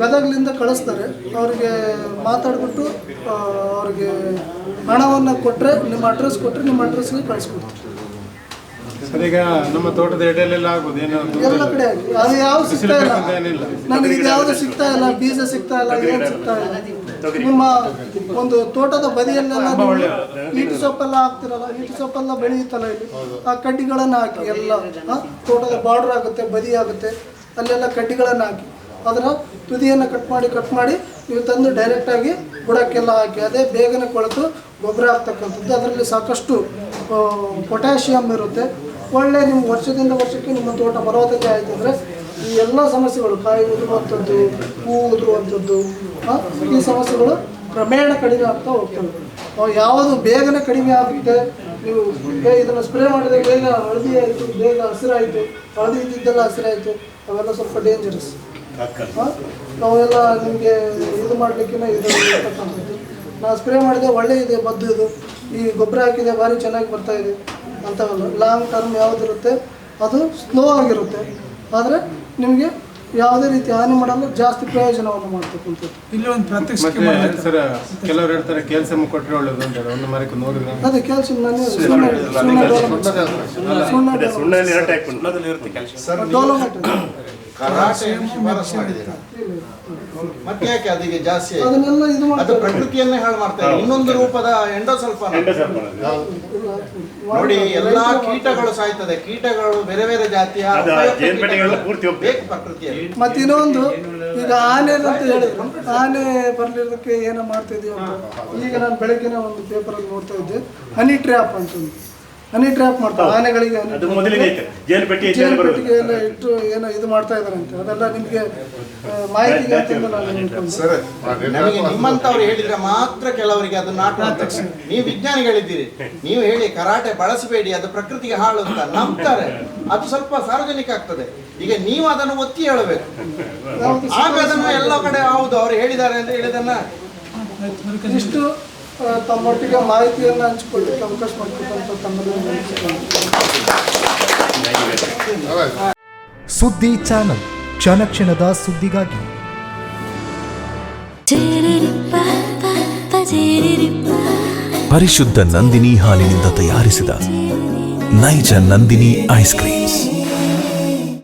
ಗದಗಲಿಂದ ಕಳಿಸ್ತಾರೆ. ಅವರಿಗೆ ಮಾತಾಡಿಬಿಟ್ಟು ಅವ್ರಿಗೆ ಹಣವನ್ನು ಕೊಟ್ಟರೆ, ನಿಮ್ಮ ಅಡ್ರೆಸ್ ಕೊಟ್ಟರೆ ನಿಮ್ಮ ಅಡ್ರೆಸ್ಗೆ ಕಳಿಸ್ಕೊಡ್ತೀವಿ. ಸರ್, ಈಗ ನಮ್ಮ ತೋಟದ ಎಡೆಯಲ್ಲೆಲ್ಲ ಆಗ್ಬೋದು, ಎಲ್ಲ ಕಡೆ ಆಗಿ ಅದು ಯಾವ್ದು ಸಿಗ್ತಾ ಇಲ್ಲ ನನಗೆ. ಇದು ಯಾವುದು ಸಿಗ್ತಾ ಇಲ್ಲ, ಬೀಜ ಸಿಗ್ತಾ ಇಲ್ಲ, ಏನು ಸಿಗ್ತಾ ಇಲ್ಲ. ನಿಮ್ಮ ಒಂದು ತೋಟದ ಬದಿಯಲ್ಲೆಲ್ಲ ಈಟು ಸೊಪ್ಪೆಲ್ಲ ಹಾಕ್ತಿರಲ್ಲ, ಈಟು ಸೊಪ್ಪೆಲ್ಲ ಬೆಳೆಯುತ್ತಲ್ಲ ಇಲ್ಲಿ, ಆ ಕಡ್ಡಿಗಳನ್ನು ಹಾಕಿ ಎಲ್ಲ ತೋಟದ ಬಾರ್ಡರ್ ಆಗುತ್ತೆ, ಬದಿ ಆಗುತ್ತೆ, ಅಲ್ಲೆಲ್ಲ ಕಡ್ಡಿಗಳನ್ನು ಹಾಕಿ ಅದರ ತುದಿಯನ್ನು ಕಟ್ ಮಾಡಿ ನೀವು ತಂದು ಡೈರೆಕ್ಟಾಗಿ ಬುಡಕ್ಕೆಲ್ಲ ಹಾಕಿ, ಅದೇ ಬೇಗನೆ ಕೊಳೆತು ಗೊಬ್ಬರ ಆಗ್ತಕ್ಕಂಥದ್ದು. ಅದರಲ್ಲಿ ಸಾಕಷ್ಟು ಪೊಟ್ಯಾಷಿಯಮ್ ಇರುತ್ತೆ. ಒಳ್ಳೆ ನಿಮ್ಮ ವರ್ಷದಿಂದ ವರ್ಷಕ್ಕೆ ನಿಮ್ಮ ತೋಟ ಫಲವತ್ತತೆ ಆಯಿತು ಅಂದರೆ ಈ ಎಲ್ಲ ಸಮಸ್ಯೆಗಳು, ಕಾಯಿ ಉದುರುವಂಥದ್ದು, ಹೂ ಉದುರುವಂಥದ್ದು, ಈ ಸಮಸ್ಯೆಗಳು ಕ್ರಮೇಣ ಕಡಿಮೆ ಆಗ್ತಾ ಹೋಗ್ತವೆ. ಯಾವುದು ಬೇಗನೆ ಕಡಿಮೆ ಆಗುತ್ತೆ, ನೀವು ಇದನ್ನು ಸ್ಪ್ರೇ ಮಾಡಿದರೆ ಬೇಗ ಹಳದಿ ಆಯಿತು, ಬೇಗ ಹಸಿರಾಯಿತು, ಹಳದಿ ಇದ್ದಿದ್ದೆಲ್ಲ ಹಸಿರಾಯಿತು, ಅವೆಲ್ಲ ಸ್ವಲ್ಪ ಡೇಂಜರಸ್. ನಾವೆಲ್ಲ ನಿಮಗೆ ಇದು ಮಾಡಲಿಕ್ಕೆ ಇದು ಇರ್ತಕ್ಕಂಥದ್ದು. ನಾನು ಸ್ಪ್ರೇ ಮಾಡಿದೆ ಒಳ್ಳೆ ಇದೆ, ಮದ್ದು ಇದು, ಈ ಗೊಬ್ಬರ ಹಾಕಿದೆ ಭಾರಿ ಚೆನ್ನಾಗಿ ಬರ್ತಾ ಇದೆ ಅಂಥವೆಲ್ಲ. ಲಾಂಗ್ ಟರ್ಮ್ ಯಾವುದಿರುತ್ತೆ ಅದು ಸ್ಲೋ ಆಗಿರುತ್ತೆ, ಆದರೆ ನಿಮಗೆ ಯಾವುದೇ ರೀತಿ ಹಾನಿ ಮಾಡಲ್ಲ, ಜಾಸ್ತಿ ಪ್ರಯೋಜನವನ್ನು ಮಾಡ್ತಕ್ಕಂಥದ್ದು. ಇಲ್ಲಿ ಒಂದು ಪ್ರಾತ್ಯಕ್ಷಿಕೆ ಮತ್ತೆ ಮಾಡಬೇಕು. ಸರ್ ಕೆಲವರು ಹೇಳ್ತಾರೆ ಕ್ಯಾಲ್ಸಿಯಂ ಕೊಟ್ಟರೆ ಒಳ್ಳೇದು ಅಂತಾರೆ, ಒಂದು ಮರಕ್ಕೆ 100 ಗ್ರಾಮ್. ಅದೇ ಕ್ಯಾಲ್ಸಿಯಂ ನಾನು ಸುಣ್ಣದಲ್ಲಿ ಎರಟೆ ಹಾಕೊಂಡು ಡೋಲೋಮೈಟ್ ಕರಾಟೆ ಶಿಫಾರಸು ಮಾಡಿದ್ದೀರಾ, ಮತ್ತೆ ಯಾಕೆ ಅದಕ್ಕೆ ಜಾಸ್ತಿ ಆಯ್ತು? ಅದನ್ನೆಲ್ಲ ಇದು ಅದು ಮಾಡ್ತಾರೆ. ಪ್ರಕೃತಿಯನ್ನೇ ಹಾಳು ಮಾಡ್ತಾ ಇದೆ. ಇನ್ನೊಂದು ರೂಪದ ಎಂಡೋಸಲ್ಫಾನ್ ನೋಡಿ, ಎಲ್ಲಾ ಕೀಟಗಳು ಸಾಯ್ತದೆ. ಕೀಟಗಳು ಬೇರೆ ಬೇರೆ ಜಾತಿಯ ಅದು ಉಪಯುಕ್ತ ಜೇನುಪೆಟ್ಟಿಗೆಲ್ಲ ಕೀಟಗಳು ಪೂರ್ತಿ ಹೋಗ್ತದೆ. ಬೇಕು ಪ್ರಕೃತಿಯಲ್ಲಿ. ಮತ್ತೆ ಇನ್ನೊಂದು, ಈಗ ಆನೆ ಅಂತ ಹೇಳಿದ್ರು, ಆನೆ ಬರ್ಲಿರೋದಕ್ಕೆ ಏನೋ ಮಾಡ್ತಿದೀವಿ ಅಂತ. ಈಗ ನಾನು ಬೆಳಗ್ಗೆನೇ ಒಂದು ಪೇಪರಲ್ಲಿ ನೋಡ್ತಾ ಇದ್ದೆ, ಹನಿ ಟ್ರ್ಯಾಪ್ ಅಂತ. ಹನಿ ಟ್ರ್ಯಾಪ್ ಮಾಡ್ತಾರೆ ಆನೆಗಳಿಗೆ. ಅದು ಮೊದಲಿಗೆ ಐತೆ, ಜೇನುಪೆಟ್ಟಿಗೆ ಜೇನುಪೆಟ್ಟಿಗೆ ಎಲ್ಲ ಇಟ್ಟು ಏನೋ ಇದು ಮಾಡ್ತಾ ಇದಾರಂತೆ. ಅದೆಲ್ಲ ನಿಮಗೆ ಮಾಹಿತಿಗೆ ಅಂತಂದು ನಾನು ಹೇಳ್ಕೊಂಡು. ನಮಗೆ ನಿಮ್ಮಂತವ್ರು ಹೇಳಿದ್ರೆ ಮಾತ್ರ ಕೆಲವರಿಗೆ ಅದು ನಾಟ. ನೀವು ವಿಜ್ಞಾನಿಗಳಿದ್ದೀರಿ, ನೀವು ಹೇಳಿ ಕರಾಟೆ ಬಳಸಬೇಡಿ, ಅದು ಪ್ರಕೃತಿಗೆ ಹಾಳು ಅಂತ ನಂಬ್ತಾರೆ. ಅದು ಸ್ವಲ್ಪ ಸಾರ್ವಜನಿಕ ಆಗ್ತದೆ. ಈಗ ನೀವು ಅದನ್ನು ಒತ್ತಿ ಹೇಳಬೇಕು, ಆಗ ಅದನ್ನು ಎಲ್ಲ ಕಡೆ ಹೌದು ಅವ್ರು ಹೇಳಿದ್ದಾರೆ ಅಂತ ಹೇಳಿದನ್ನ ಇಷ್ಟು ತಮ್ಮೊಟ್ಟಿಗೆ ಮಾಹಿತಿಯನ್ನು ಹಂಚಿಕೊಳ್ಳಿಕ್ಕೆ ಅವಕಾಶ ಮಾಡಿಕೊಟ್ಟಂತ ತಮ್ಮಲ್ಲಿ ಸುದ್ದಿ ಚಾನಲ್, ಕ್ಷಣ ಕ್ಷಣದ ಸುದ್ದಿಗಾಗಿ. ಪರಿಶುದ್ಧ ನಂದಿನಿ ಹಾಲಿನಿಂದ ತಯಾರಿಸಿದ ನೈಜ ನಂದಿನಿ ಐಸ್ ಕ್ರೀಮ್ಸ್.